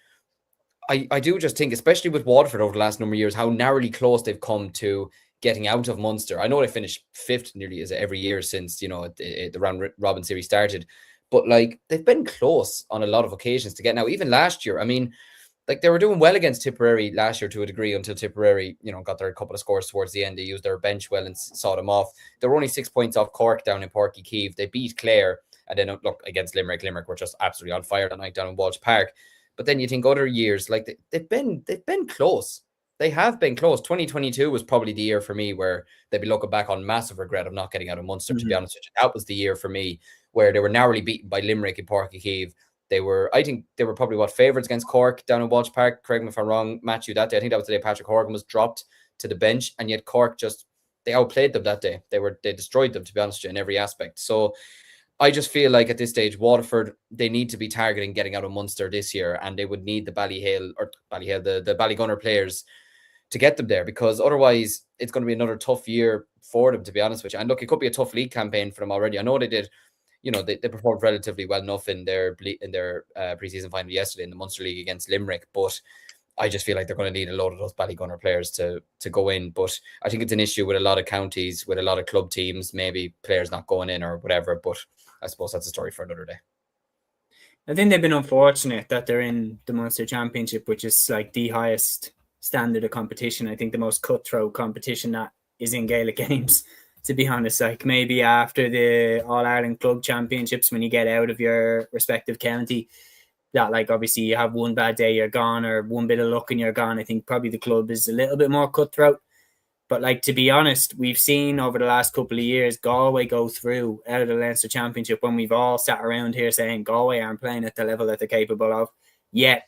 I do just think, especially with Waterford over the last number of years, how narrowly close they've come to getting out of Munster. I know they finished 5th nearly as every year since, you know, the round robin series started. But like, they've been close on a lot of occasions to get now. Even last year, I mean, like, they were doing well against Tipperary last year to a degree until Tipperary, you know, got their couple of scores towards the end. They used their bench well and saw them off. They were only 6 points off Cork down in Páirc Uí Chaoimh. They beat Clare, and then look against Limerick. Limerick were just absolutely on fire that night down in Walsh Park. But then you think other years, like they've been close. They have been close. 2022 was probably the year for me where they'd be looking back on massive regret of not getting out of Munster. To be honest with you, that was the year for me where they were narrowly beaten by Limerick in Páirc Uí Chaoimh. I think they were probably favourites against Cork down in Walsh Park. Correct me if I'm wrong, Matthew, that day. I think that was the day Patrick Horgan was dropped to the bench, and yet Cork they outplayed them that day. They destroyed them, to be honest with you, in every aspect. So I just feel like at this stage, Waterford, they need to be targeting getting out of Munster this year, and they would need the Ballygunner players to get them there, because otherwise it's going to be another tough year for them, to be honest with you. And look, it could be a tough league campaign for them already. I know they did. You know, they performed relatively well enough in their preseason final yesterday in the Munster League against Limerick. But I just feel like they're going to need a load of those Ballygunner players to go in. But I think it's an issue with a lot of counties, with a lot of club teams, maybe players not going in or whatever. But I suppose that's a story for another day. I think they've been unfortunate that they're in the Munster Championship, which is like the highest standard of competition. I think the most cutthroat competition that is in Gaelic games, to be honest. Like maybe after the All-Ireland Club Championships, when you get out of your respective county, that like obviously you have one bad day, you're gone, or one bit of luck and you're gone. I think probably the club is a little bit more cutthroat. But like, to be honest, we've seen over the last couple of years Galway go through out of the Leinster Championship when we've all sat around here saying Galway aren't playing at the level that they're capable of. Yet,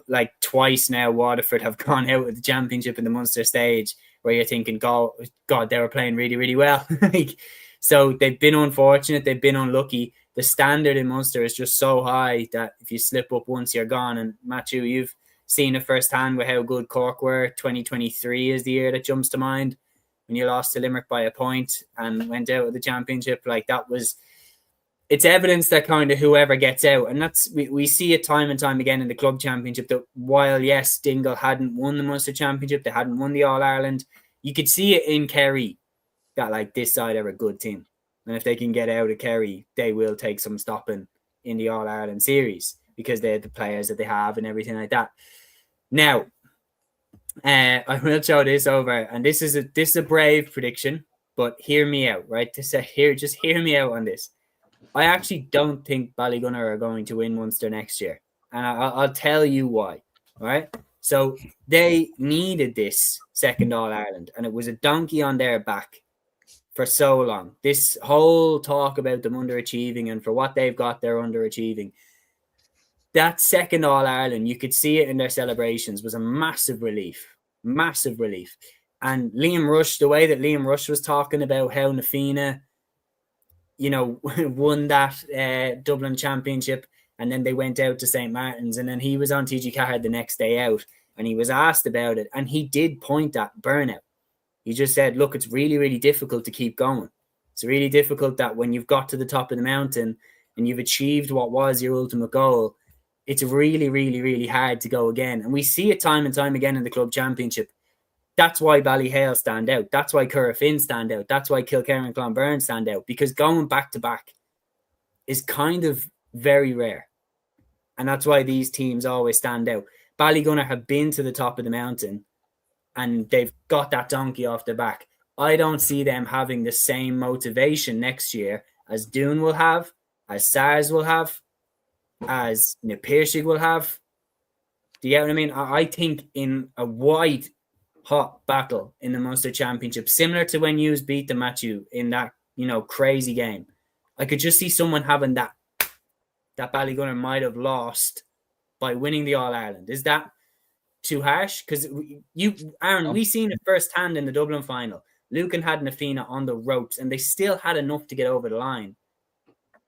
like twice now, Waterford have gone out of the Championship in the Munster stage, where you're thinking, God, they were playing really, really well. So they've been unfortunate, they've been unlucky. The standard in Munster is just so high that if you slip up once, you're gone. And Matthew, you've seen it firsthand with how good Cork were. 2023 is the year that jumps to mind, when you lost to Limerick by a point and went out of the Championship. Like that was, it's evidence that kind of whoever gets out, and that's we see it time and time again in the club championship, that while yes, Dingle hadn't won the Munster Championship, they hadn't won the All-Ireland, you could see it in Kerry that like this side are a good team, and if they can get out of Kerry, they will take some stopping in the All-Ireland series because they have the players that they have and everything like that. Now, I will show this over, and this is a brave prediction, but hear me out, right? Just hear me out on this. I actually don't think Ballygunner are going to win Munster next year, and I'll tell you why. All right, so they needed this second All-Ireland, and it was a donkey on their back for so long. This whole talk about them underachieving, and for what they've got, they're underachieving. That second All-Ireland, you could see it in their celebrations, was a massive relief. Massive relief. And Liam Rush, the way that Liam Rush was talking about how Na Fianna, won that Dublin Championship, and then they went out to St. Martin's, and then he was on TG Cahard the next day out, and he was asked about it, and he did point at burnout. He just said, look, it's really, really difficult to keep going. It's really difficult that when you've got to the top of the mountain and you've achieved what was your ultimate goal, it's really, really, really hard to go again. And we see it time and time again in the club championship. That's why Ballyhale stand out. That's why Currafin stand out. That's why Kilkerran and Clonbyrne stand out, because going back to back is kind of very rare. And that's why these teams always stand out. Ballygunner have been to the top of the mountain and they've got that donkey off their back. I don't see them having the same motivation next year as Doon will have, as SARS will have, as Piercing will have. Do you get what I mean? I think in a wide hot battle in the Munster Championship, similar to when you beat the Matthew in that crazy game, I could just see someone having that Ballygunner might have lost by winning the All-Ireland. Is that too harsh? Because Aaron, we seen it firsthand in the Dublin final. Lucan had Na Fianna on the ropes and they still had enough to get over the line.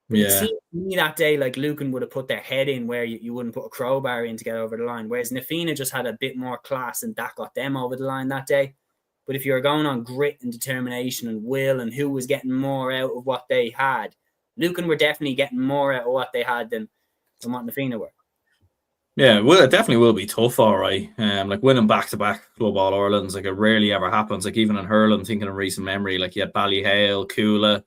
But it seemed to me that day like Lucan would have put their head in where you wouldn't put a crowbar in to get over the line, whereas Na Fianna just had a bit more class and that got them over the line that day. But if you're going on grit and determination and will and who was getting more out of what they had, Lucan were definitely getting more out of what they had than what Na Fianna were. Yeah, well, it definitely will be tough, all right. Like winning back-to-back Club All-Irelands, like it rarely ever happens. Like even in hurling, thinking of recent memory, like you had Ballyhale, Cúilín,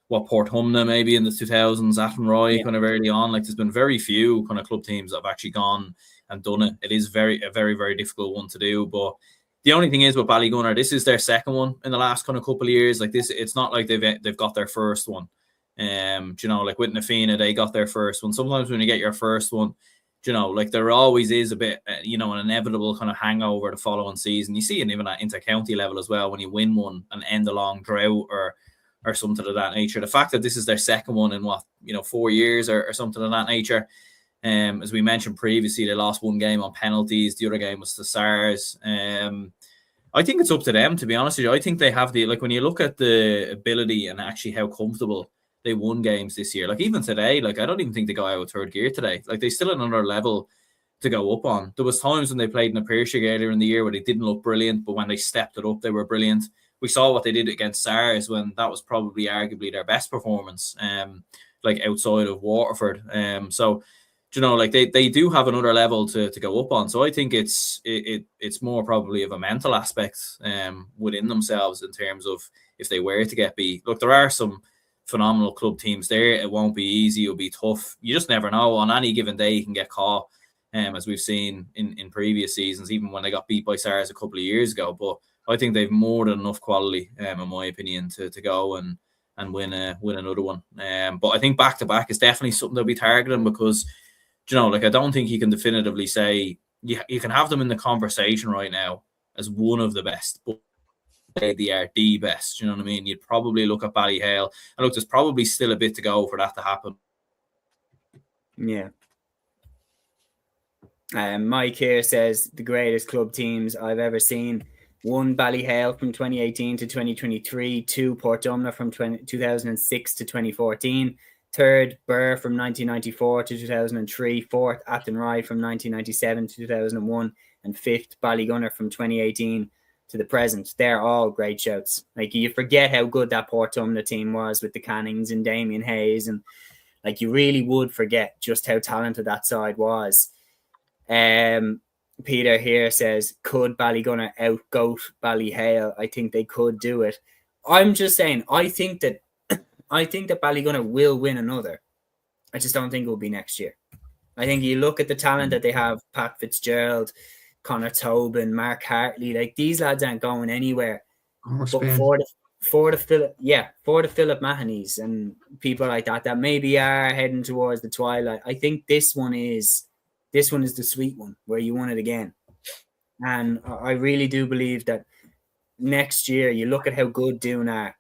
Port Humna maybe in the 2000s, Athenroy kind of early on. Like there's been very few kind of club teams that have actually gone and done it. It is a very, very difficult one to do. But the only thing is with Ballygunner, this is their second one in the last kind of couple of years. Like this, it's not like they've got their first one. Like with Na Fianna, they got their first one. Sometimes when you get your first one, like there always is a bit, an inevitable kind of hangover the following season. You see it even at inter-county level as well when you win one and end a long drought or something of that nature. The fact that this is their second one in 4 years or something of that nature. As we mentioned previously, they lost one game on penalties. The other game was the SARS. I think it's up to them, to be honest with you. I think they have when you look at the ability and actually how comfortable they won games this year. Like even today, like I don't even think they got out of third gear today. Like they still had another level to go up on. There was times when they played in a Piercing earlier in the year where they didn't look brilliant, but when they stepped it up, they were brilliant. We saw what they did against SARS when that was probably arguably their best performance, outside of Waterford. So, you know, like they do have another level to go up on. So I think it's more probably of a mental aspect within themselves in terms of if they were to get beat. Look, there are some phenomenal club teams there. It won't be easy. It'll be tough. You just never know. On any given day, you can get caught, as we've seen in previous seasons, even when they got beat by Stars a couple of years ago. But I think they've more than enough quality, in my opinion, to go and win another one. But I think back-to-back is definitely something they'll be targeting because, you know, like I don't think you can definitively say you can have them in the conversation right now as one of the best, but they are the best. You know what I mean? You'd probably look at Ballyhale, and look, there's probably still a bit to go for that to happen. Yeah. Mike here says the greatest club teams I've ever seen. 1 Ballyhale from 2018 to 2023, 2 Portumna from 2006 to 2014, 3rd Burr from 1994 to 2003, 4th Athenry from 1997 to 2001, and 5th Ballygunner from 2018 to the present. They're all great shouts. Like, you forget how good that Portumna team was with the Cannings and Damien Hayes, and like you really would forget just how talented that side was. Peter here says, could Ballygunner out-goat Ballyhale? I think they could do it. I'm just saying, I think that Ballygunner will win another. I just don't think it will be next year. I think you look at the talent that they have, Pat Fitzgerald, Connor Tobin, Mark Hartley, like these lads aren't going anywhere. But for the Philip Mahonys and people like that maybe are heading towards the twilight. I think this one is the sweet one where you won it again. And I really do believe that next year, you look at how good Doon are,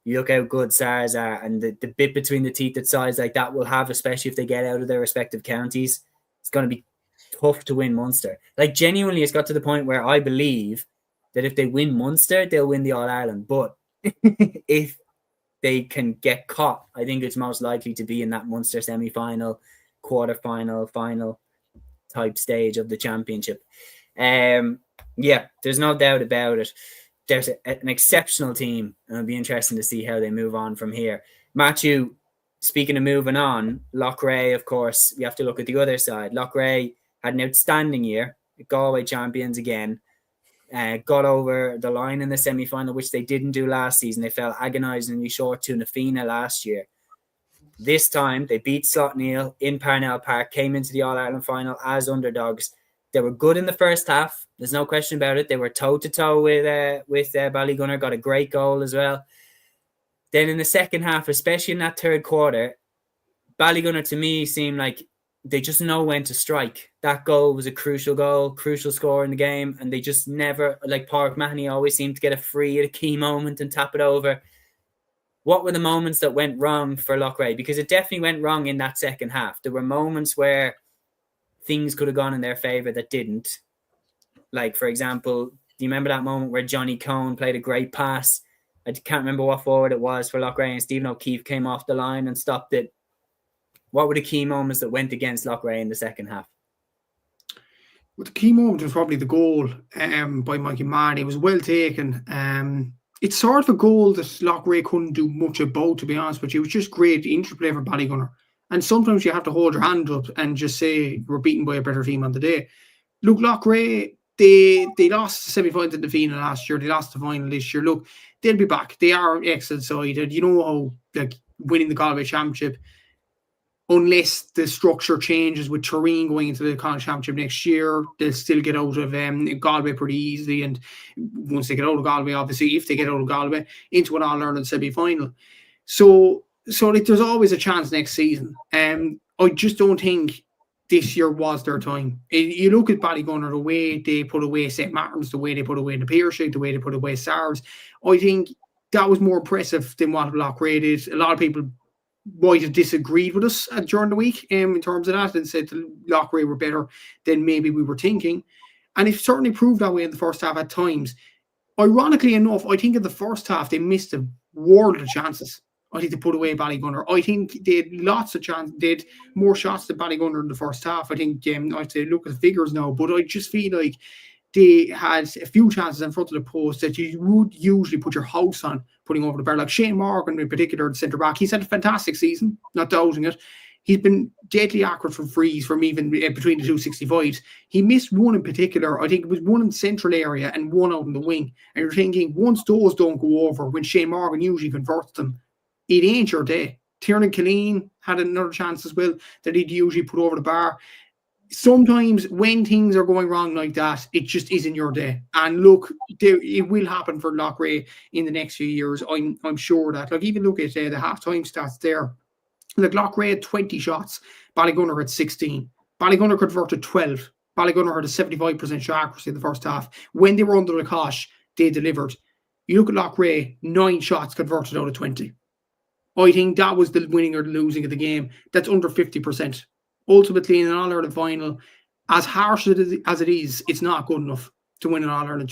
you look how good SARS are, and the bit between the teeth that sides like that will have, especially if they get out of their respective counties, it's going to be tough to win Munster. Like, genuinely, it's got to the point where I believe that if they win Munster, they'll win the All-Ireland. But if they can get caught, I think it's most likely to be in that Munster semi-final, quarter-final, final type stage of the championship. Yeah, there's no doubt about it. There's an exceptional team, and it'll be interesting to see how they move on from here. Matthew, speaking of moving on, Loughrea, of course, we have to look at the other side. Loughrea had an outstanding year, Galway champions again, got over the line in the semi-final, which they didn't do last season. They fell agonisingly short to Nafina last year. This time, they beat Slotneil in Parnell Park, came into the All-Ireland final as underdogs. They were good in the first half. There's no question about it. They were toe-to-toe with Ballygunner, got a great goal as well. Then in the second half, especially in that third quarter, Ballygunner, to me, seemed like they just know when to strike. That goal was a crucial goal, crucial score in the game, and they just never, like Pádraig Mahoney always seemed to get a free at a key moment and tap it over. What were the moments that went wrong for Loughrea? Because it definitely went wrong in that second half. There were moments where things could have gone in their favour that didn't. Like, for example, do you remember that moment where Johnny Cohn played a great pass? I can't remember what forward it was for Loughrea, and Stephen O'Keefe came off the line and stopped it. What were the key moments that went against Loughrea in the second half? Well, the key moment was probably the goal by Mikey Mann. It was well taken. It's sort of a goal that Loughrea couldn't do much about, to be honest with you. It was just great interplay for Ballygunner. And sometimes you have to hold your hand up and just say we're beaten by a better team on the day. Look, Loughrea, they lost the semi-final to the final last year. They lost the final this year. Look, they'll be back. They are an excellent side. And you know how, like, winning the Galway Championship, unless the structure changes with Turin going into the Connacht Championship next year, they'll still get out of Galway pretty easily. And once they get out of Galway, obviously, if they get out of Galway, into an All-Ireland semi-final. So like, there's always a chance next season. I just don't think this year was their time. You look at Ballygunner, the way they put away St. Martin's, the way they put away the Pearshig, the way they put away SARS, I think that was more impressive than what Loughrea did. A lot of people might have disagreed with us during the week in terms of that and said Loughrea were better than maybe we were thinking. And it certainly proved that way in the first half at times. Ironically enough, I think in the first half they missed a world of chances. I think they put away Ballygunner. I think they had lots of chances. They had more shots than Ballygunner in the first half. I think I have to look at the figures now, but I just feel like they had a few chances in front of the post that you would usually put your house on putting over the bar. Like Shane Morgan in particular, the centre back, he's had a fantastic season, not doubting it. He's been deadly accurate from frees from even between the 265s. He missed one in particular. I think it was one in the central area and one out in the wing. And you're thinking, once those don't go over, when Shane Morgan usually converts them, it ain't your day. Tiernan Cúilín had another chance as well that he'd usually put over the bar. Sometimes when things are going wrong like that, it just isn't your day. And look, it will happen for Loughrea in the next few years. I'm sure that. Like, even look at the half-time stats there. Like, Loughrea had 20 shots. Ballygunner had 16. Ballygunner converted 12. Ballygunner had a 75% shot accuracy in the first half. When they were under the cosh, they delivered. You look at Loughrea, 9 shots converted out of 20. I think that was the winning or the losing of the game. That's under 50%. Ultimately, in an All-Ireland final, as harsh as it is, it's not good enough to win an All-Ireland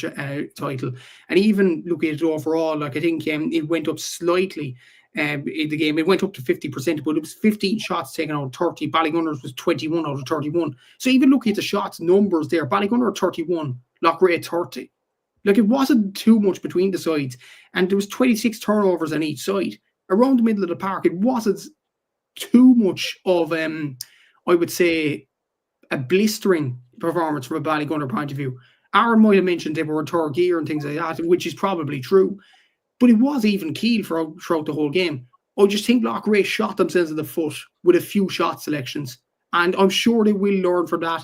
title. And even looking at it overall, like, I think it went up slightly in the game. It went up to 50%, but it was 15 shots taken out of 30. Ballygunner's was 21 out of 31. So even looking at the shots numbers there, Ballygunner 31, Loughrea 30. Like, it wasn't too much between the sides. And there was 26 turnovers on each side. Around the middle of the park, it wasn't too much of, I would say, a blistering performance from a Ballygunner point of view. Aaron might have mentioned they were in third gear and things like that, which is probably true. But it was even keel throughout the whole game. I just think Loughrea shot themselves in the foot with a few shot selections. And I'm sure they will learn from that.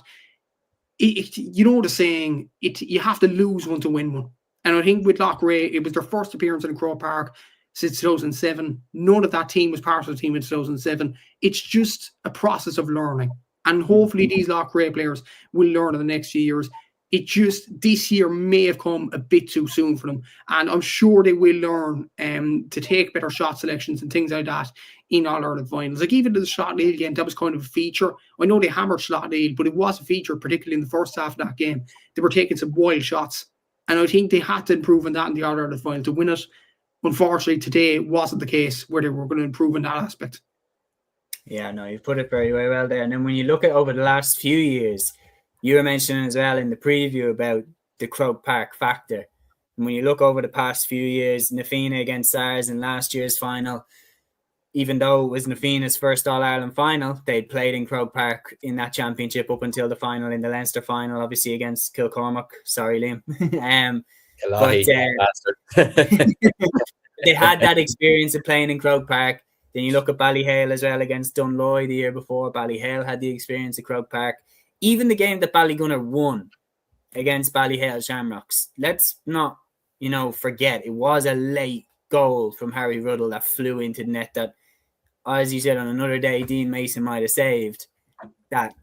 You know the saying, you have to lose one to win one. And I think with Loughrea, it was their first appearance in Croke Park since 2007. None of that team was part of the team in 2007. It's just a process of learning. And hopefully these Loughrea players will learn in the next few years. It just, this year may have come a bit too soon for them. And I'm sure they will learn to take better shot selections and things like that in All-Ireland finals. Like, even the Slot-Leal game, that was kind of a feature. I know they hammered Slot-Leal, but it was a feature, particularly in the first half of that game. They were taking some wild shots. And I think they had to improve on that in the All-Ireland final to win it. Unfortunately, today wasn't the case where they were going to improve in that aspect. Yeah, no, you've put it very, very well there. And then when you look at over the last few years, you were mentioning as well in the preview about the Croke Park factor. And when you look over the past few years, Nafina against SARS in last year's final, even though it was Nafina's first All-Ireland final, they'd played in Croke Park in that championship up until the final, in the Leinster final, obviously against Kilcormac. Sorry, Liam. They had that experience of playing in Croke Park. Then you look at Ballyhale as well against Dunloy the year before. Ballyhale had the experience at Croke Park. Even the game that Ballygunner won against Ballyhale Shamrocks, let's not, forget, it was a late goal from Harry Ruddle that flew into the net that, as you said, on another day, Dean Mason might have saved, that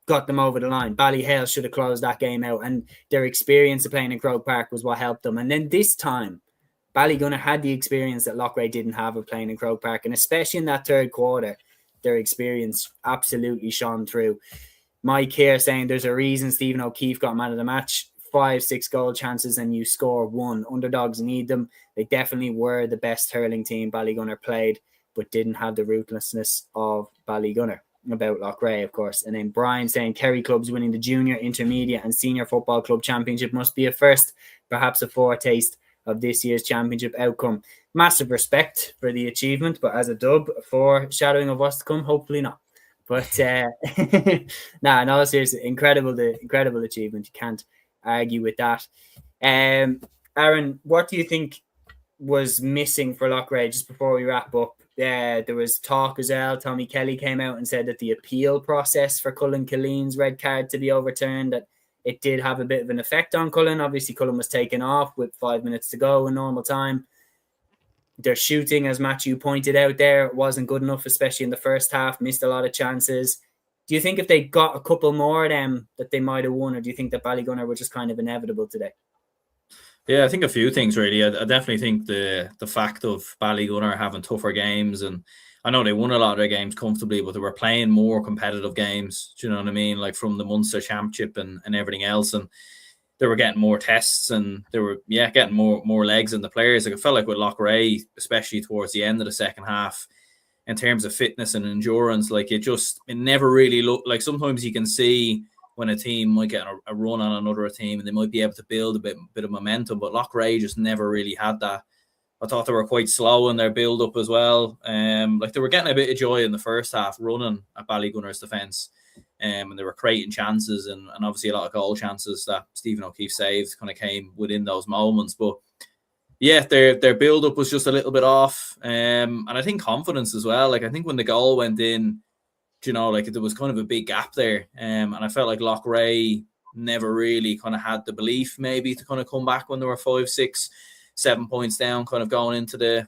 got them over the line. Ballyhale should have closed that game out, and their experience of playing in Croke Park was what helped them. And then this time, Ballygunner had the experience that Loughrea didn't have of playing in Croke Park, and especially in that third quarter, their experience absolutely shone through. Mike here saying there's a reason Stephen O'Keefe got man of the match. 5-6 goal chances and you score one. Underdogs need them. They definitely were the best hurling team Ballygunner played, but didn't have the ruthlessness of Ballygunner. About Loughrea, of course. And then Brian saying Kerry clubs winning the junior, intermediate and senior football club championship must be a first, perhaps a foretaste of this year's championship outcome. Massive respect for the achievement, but as a dub, foreshadowing of what's to come, hopefully not. But no, seriously, incredible achievement. You can't argue with that. Aaron, what do you think was missing for Loughrea just before we wrap up? There was talk as well. Tommy Kelly came out and said that the appeal process for Cullen Cúilín's red card to be overturned, that it did have a bit of an effect on Cullen. Obviously, Cullen was taken off with 5 minutes to go in normal time. Their shooting, as Matthew pointed out there, wasn't good enough, especially in the first half, missed a lot of chances. Do you think if they got a couple more of them that they might have won, or do you think that Ballygunner were just kind of inevitable today? Yeah, I think a few things really. I definitely think the fact of Ballygunner having tougher games, and I know they won a lot of their games comfortably, but they were playing more competitive games. Do you know what I mean? Like from the Munster Championship and everything else, and they were getting more tests and they were getting more legs in the players. Like, I felt like with Loughrea, especially towards the end of the second half, in terms of fitness and endurance, like it never really looked like. Sometimes you can see when a team might get a run on another team and they might be able to build a bit of momentum, but Loughrea just never really had that. I thought they were quite slow in their build-up as well. Like they were getting a bit of joy in the first half running at Ballygunner's defence. And they were creating chances and obviously a lot of goal chances that Stephen O'Keefe saved kind of came within those moments. But yeah, their build-up was just a little bit off. And I think confidence as well. Like I think when the goal went in, like there was kind of a big gap there. And I felt like Loughrea never really kind of had the belief maybe to kind of come back when they were 5, 6, 7 points down, kind of going into the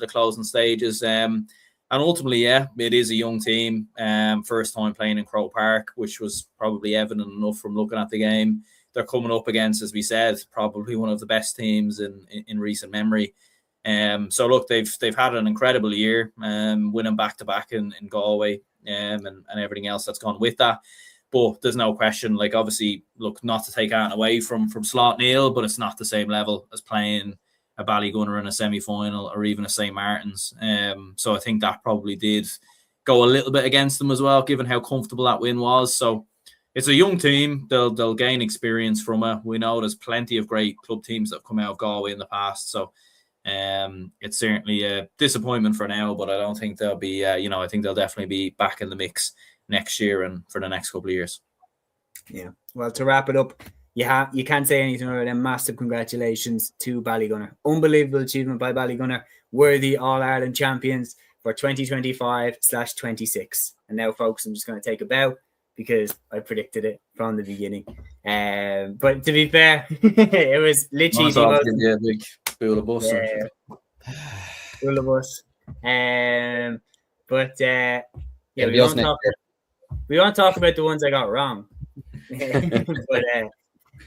closing stages. And ultimately, yeah, it is a young team. First time playing in Croke Park, which was probably evident enough from looking at the game. They're coming up against, as we said, probably one of the best teams in recent memory. So look, they've had an incredible year, winning back-to-back in Galway, and everything else that's gone with that. But there's no question, like obviously, look, not to take out away from Slot Neil, but it's not the same level as playing a Ballygunner in a semi-final or even a St. Martin's. So I think that probably did go a little bit against them as well, given how comfortable that win was. So it's a young team. They'll gain experience from it. We know there's plenty of great club teams that have come out of Galway in the past. So it's certainly a disappointment for now, but I don't think they'll be, I think they'll definitely be back in the mix next year and for the next couple of years. Yeah. Well, to wrap it up, you can't say anything other than massive congratulations to Ballygunner. Unbelievable achievement by Ballygunner. Worthy All-Ireland champions for 2025/26. And now, folks, I'm just going to take a bow because I predicted it from the beginning. But to be fair, it was literally a big build of bus. Build of bus. But yeah, we won't talk about the ones I got wrong.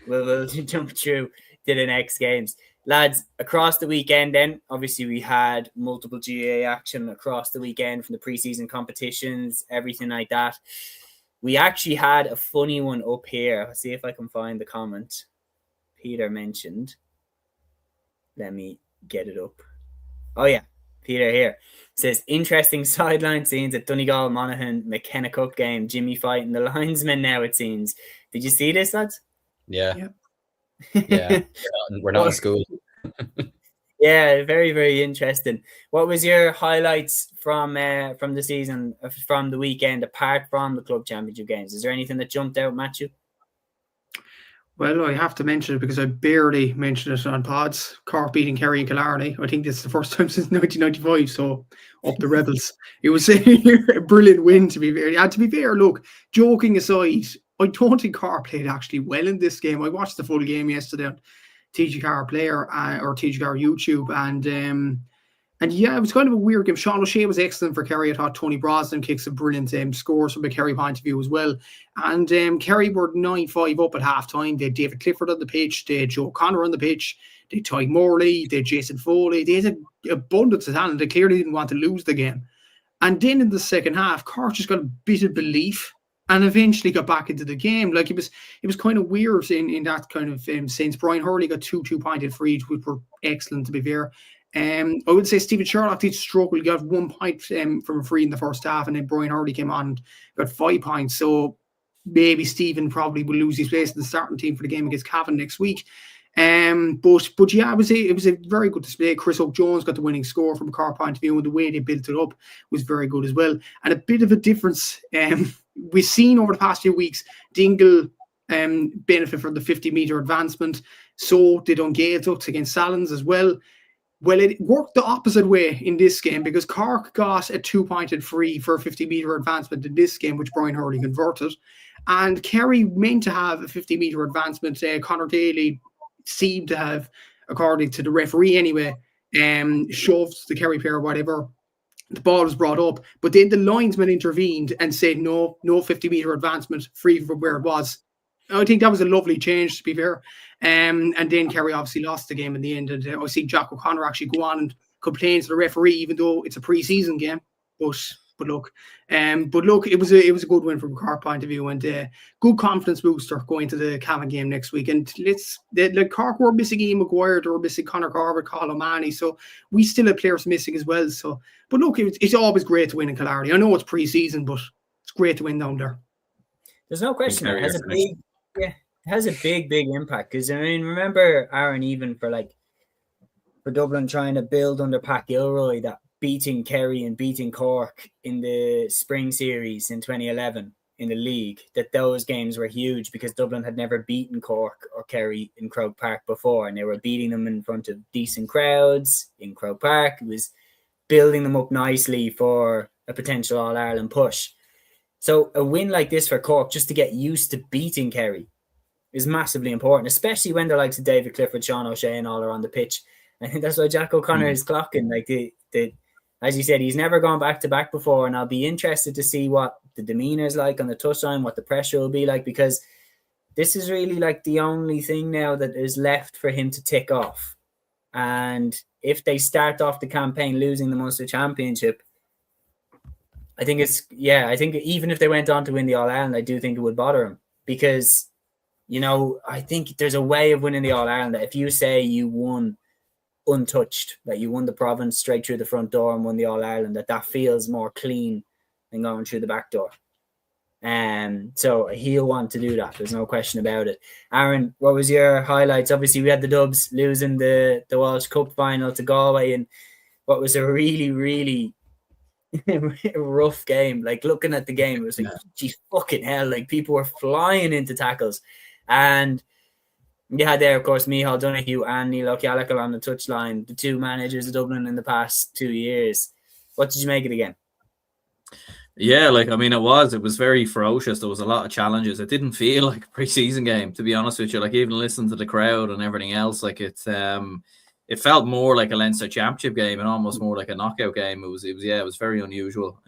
But we'll jump through to the next games. Lads, across the weekend then, obviously we had multiple GAA action across the weekend from the preseason competitions, everything like that. We actually had a funny one up here. I'll see if I can find the comment Peter mentioned. Let me get it up. Oh yeah, Peter here. Says, interesting sideline scenes at Donegal, Monaghan, McKenna Cup game. Jimmy fighting the linesman now, it seems. Did you see this, lads? Yeah. Yeah. We're not in school. Yeah, very, very interesting. What was your highlights from the season, from the weekend, apart from the club championship games? Is there anything that jumped out, Matthew? Well, I have to mention it because I barely mentioned it on pods. Cork beating Kerry and Killarney. I think this is the first time since 1995, so up the Rebels. It was a brilliant win, to be fair. And to be fair, look, joking aside, I don't think Cork played actually well in this game. I watched the full game yesterday on TG4 Player or TG4 YouTube, and yeah, it was kind of a weird game. Sean O'Shea was excellent for Kerry. I thought Tony Brosnan kicks some brilliant scores from a Kerry point of view as well. And Kerry were 9-5 up at half-time. They had David Clifford on the pitch. They had Joe Connor on the pitch. They had Ty Morley. They had Jason Foley. They had an abundance of talent. They clearly didn't want to lose the game. And then in the second half, Cork just got a bit of belief and eventually got back into the game. Like it was kind of weird in that kind of sense. Brian Hurley got two two-pointed frees, which were excellent, to be fair. I would say Stephen Sherlock did struggle. He got 1 point from a free in the first half, and then Brian Hurley came on and got 5 points. So maybe Stephen probably will lose his place in the starting team for the game against Cavan next week. But yeah, it was a very good display. Chris Oak-Jones got the winning score from a Cork point of view, and the way they built it up was very good as well. And a bit of a difference we've seen over the past few weeks. Dingle benefit from the 50-metre advancement. So did Gaeltacht against Salins as well. Well, it worked the opposite way in this game because Cork got a 2-pointed free for a 50-metre advancement in this game, which Brian Hurley converted. And Kerry meant to have a 50-metre advancement. Conor Daly seemed to have, according to the referee anyway, shoved the Kerry player or whatever. The ball was brought up, but then the linesman intervened and said no 50-metre advancement, free from where it was. I think that was a lovely change, to be fair. And then Kerry obviously lost the game in the end. And I see Jack O'Connor actually go on and complain to the referee, even though it's a pre-season game. But look, it was a good win from a Cork point of view, and good confidence booster going to the Cavan game next week. And Cork were missing Ian Maguire, they were missing Conor Corbett, Colin O'Mahony, so we still have players missing as well. So, but look, it's always great to win in Killarney. I know it's pre-season, but it's great to win down there. There's no question it has a big impact because I mean, remember Aaron, even for like for Dublin trying to build under Pat Gilroy that beating Kerry and beating Cork in the spring series in 2011 in the league, that those games were huge because Dublin had never beaten Cork or Kerry in Croke Park before, and they were beating them in front of decent crowds in Croke Park. It was building them up nicely for a potential All-Ireland push. So a win like this for Cork, just to get used to beating Kerry, is massively important, especially when the likes of David Clifford, Sean O'Shea and all are on the pitch. I think that's why Jack O'Connor is clocking. Like as you said, he's never gone back-to-back before, and I'll be interested to see what the demeanour is like on the touchline, what the pressure will be like, because this is really like the only thing now that is left for him to tick off. And if they start off the campaign losing the Munster Championship, I think even if they went on to win the All-Ireland, I do think it would bother him, because, you know, I think there's a way of winning the All-Ireland that if you say you won untouched, that you won the province straight through the front door and won the All-Ireland, that feels more clean than going through the back door. So he'll want to do that. There's no question about it. Aaron, what was your highlights? Obviously, we had the Dubs losing the Walsh Cup final to Galway, and what was a really, really rough game. Like, looking at the game, it was like, geez, fucking hell. Like, people were flying into tackles. And you had there, of course, Micheál Donoghue and Neil O'Callaghan on the touchline, the two managers of Dublin in the past 2 years. What did you make of the game? Yeah, like, I mean, it was very ferocious. There was a lot of challenges. It didn't feel like a pre-season game, to be honest with you. Like, even listening to the crowd and everything else, like, it felt more like a Leinster Championship game and almost more like a knockout game. It was very unusual.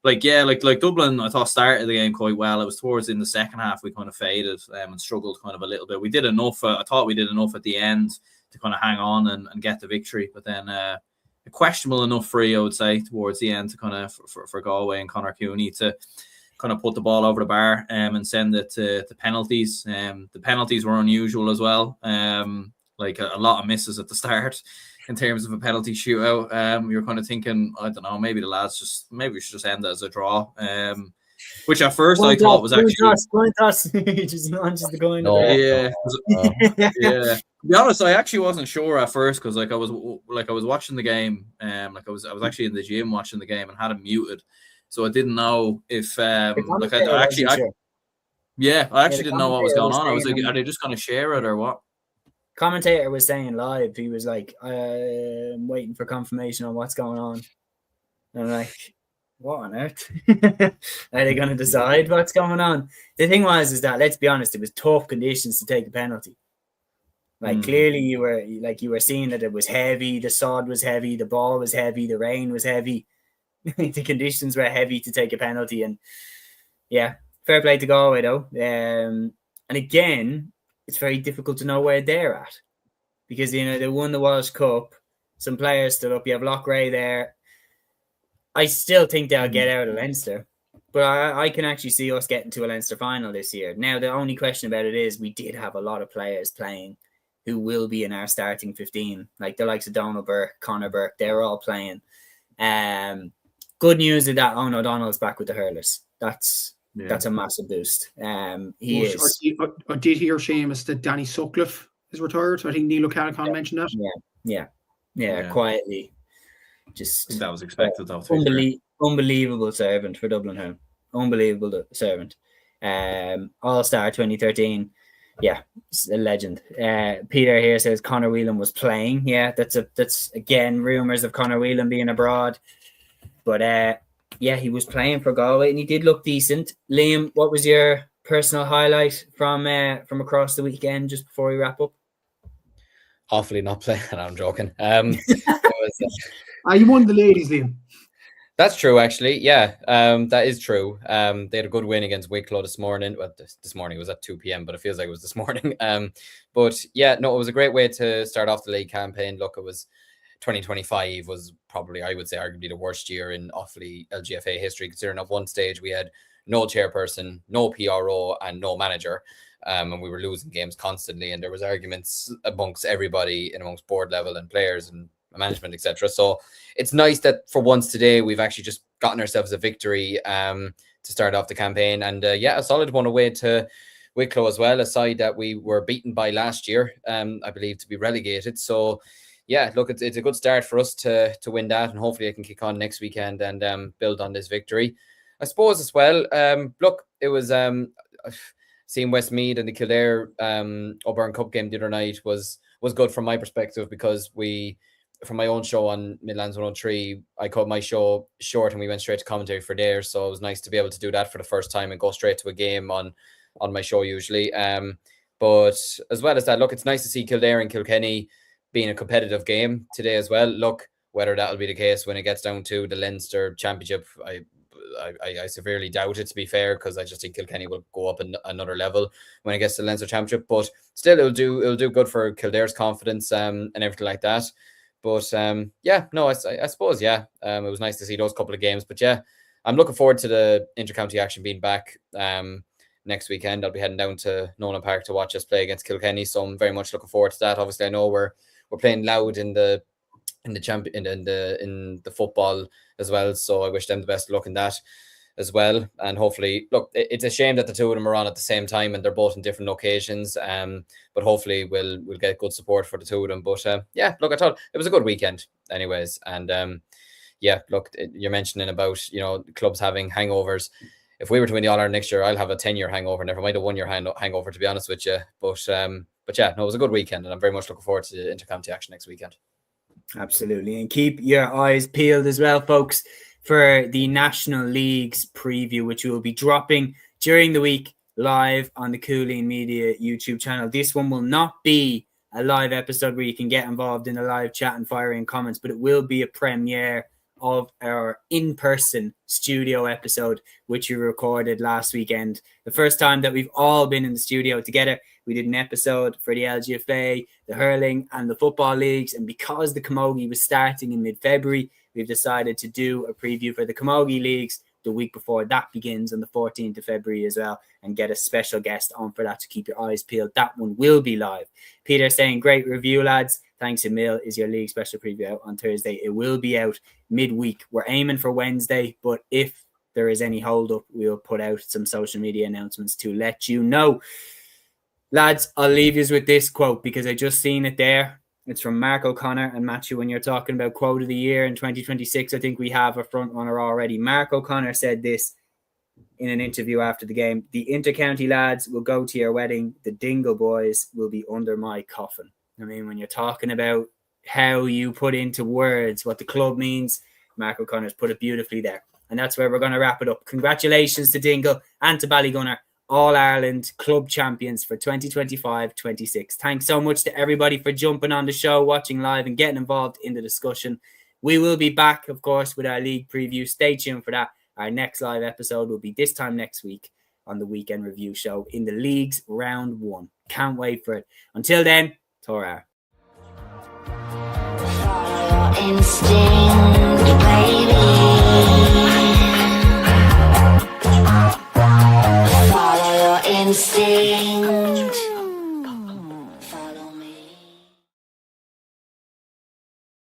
Like Dublin, I thought started the game quite well. It was towards in the second half we kind of faded and struggled kind of a little bit. We did enough. I thought we did enough at the end to kind of hang on and get the victory, but then a questionable enough free, I would say, towards the end to kind of for Galway and Conor Cooney to kind of put the ball over the bar and send it to penalties. The penalties were unusual as well. Like a lot of misses at the start in terms of a penalty shootout. You're kind of thinking, I don't know, maybe the lads maybe we should just end it as a draw. Which at first I thought was actually coin toss. Just launches the coin. Yeah. To be honest, I actually wasn't sure at first because I was watching the game. I was actually in the gym watching the game and had it muted, so I didn't know if I actually didn't know what was going on. I was like, are they just going to share it or what? Commentator was saying live, he was like, I'm waiting for confirmation on what's going on. And I'm like, what on earth? Are they going to decide what's going on? The thing is that, let's be honest, it was tough conditions to take a penalty. Like, clearly you were seeing that it was heavy, the sod was heavy, the ball was heavy, the rain was heavy. The conditions were heavy to take a penalty. And yeah, fair play to Galway though. And again, it's very difficult to know where they're at, because, you know, they won the Walsh Cup. Some players stood up. You have Loughrea there. I still think they'll get out of Leinster, but I can actually see us getting to a Leinster final this year. Now, the only question about it is we did have a lot of players playing who will be in our starting 15, like the likes of Donald Burke, Conor Burke. They're all playing. Good news is that Owen O'Donnell's back with the Hurlers. That's a massive boost. He is. I did hear, Séamus, that Danny Sutcliffe is retired. I think Neil O'Callaghan mentioned that. Yeah. Quietly. Just that was expected, though. Unbelievable servant for Dublin Home. Unbelievable servant. All-Star 2013. Yeah, it's a legend. Peter here says Conor Whelan was playing. Yeah, that's again rumours of Conor Whelan being abroad. But yeah, he was playing for Galway and he did look decent. Liam, what was your personal highlight from across the weekend just before we wrap up? Hopefully not playing. I'm joking. You won the ladies, Liam. That's true, actually. Yeah, that is true. They had a good win against Wicklow this morning. Well, this morning, it was at 2 p.m, but it feels like it was this morning. But yeah, no, it was a great way to start off the league campaign. Look, it was 2025 was probably, I would say, arguably the worst year in Offaly LGFA history, considering at one stage we had no chairperson, no PRO, and no manager. And we were losing games constantly, and there was arguments amongst everybody and amongst board level and players and management, etc. So it's nice that for once today we've actually just gotten ourselves a victory to start off the campaign, and a solid one away to Wicklow as well, a side that we were beaten by last year, I believe, to be relegated. So yeah, look, it's a good start for us to win that, and hopefully I can kick on next weekend and build on this victory. I suppose as well, look, it was seeing Westmeath and the Kildare O'Byrne Cup game the other night was good from my perspective, because from my own show on Midlands 103, I cut my show short and we went straight to commentary for theirs. So it was nice to be able to do that for the first time and go straight to a game on my show usually. But as well as that, look, it's nice to see Kildare and Kilkenny being a competitive game today as well. Look, whether that'll be the case when it gets down to the Leinster Championship, I severely doubt it, to be fair, because I just think Kilkenny will go up another level when it gets to the Leinster Championship. But still, it'll do good for Kildare's confidence and everything like that. But yeah, no, I suppose, yeah, it was nice to see those couple of games. But yeah, I'm looking forward to the inter-county action being back next weekend. I'll be heading down to Nolan Park to watch us play against Kilkenny, so I'm very much looking forward to that. Obviously, I know we're playing Loud in the football as well, so I wish them the best of luck in that as well. And hopefully, look, it's a shame that the two of them are on at the same time and they're both in different locations. But hopefully we'll get good support for the two of them. But yeah, look, I thought it was a good weekend, anyways. And yeah, look, you're mentioning about clubs having hangovers. If we were to win the All-Ireland next year, I'll have a 10-year hangover, never mind a 1-year hangover, to be honest with you. But yeah, no, it was a good weekend, and I'm very much looking forward to inter-county action next weekend. Absolutely. And keep your eyes peeled as well, folks, for the National League's preview, which will be dropping during the week live on the Cúilín Media YouTube channel. This one will not be a live episode where you can get involved in a live chat and firing comments, but it will be a premiere of our in-person studio episode, which we recorded last weekend. The first time that we've all been in the studio together. We did an episode for the LGFA, the hurling and the football leagues. And because the Camogie was starting in mid-February, we've decided to do a preview for the Camogie leagues the week before that begins on the 14th of February as well, and get a special guest on for that, to keep your eyes peeled. That one will be live. Peter saying, great review, lads. Thanks a mil. Is your league special preview out on Thursday? It will be out midweek. We're aiming for Wednesday, but if there is any hold up, we'll put out some social media announcements to let you know. Lads, I'll leave you with this quote because I just seen it there. It's from Mark O'Connor. And Matthew, when you're talking about quote of the year in 2026, I think we have a front runner already. Mark O'Connor said this in an interview after the game. The inter-county lads will go to your wedding. The Dingle boys will be under my coffin. I mean, when you're talking about how you put into words what the club means, Mark O'Connor's put it beautifully there. And that's where we're going to wrap it up. Congratulations to Dingle and to Ballygunner, All-Ireland club champions for 2025-26. Thanks so much to everybody for jumping on the show, watching live and getting involved in the discussion. We will be back, of course, with our league preview. Stay tuned for that. Our next live episode will be this time next week on the Weekend Review Show in the league's round 1. Can't wait for it. Until then, Torah. Instinct, baby.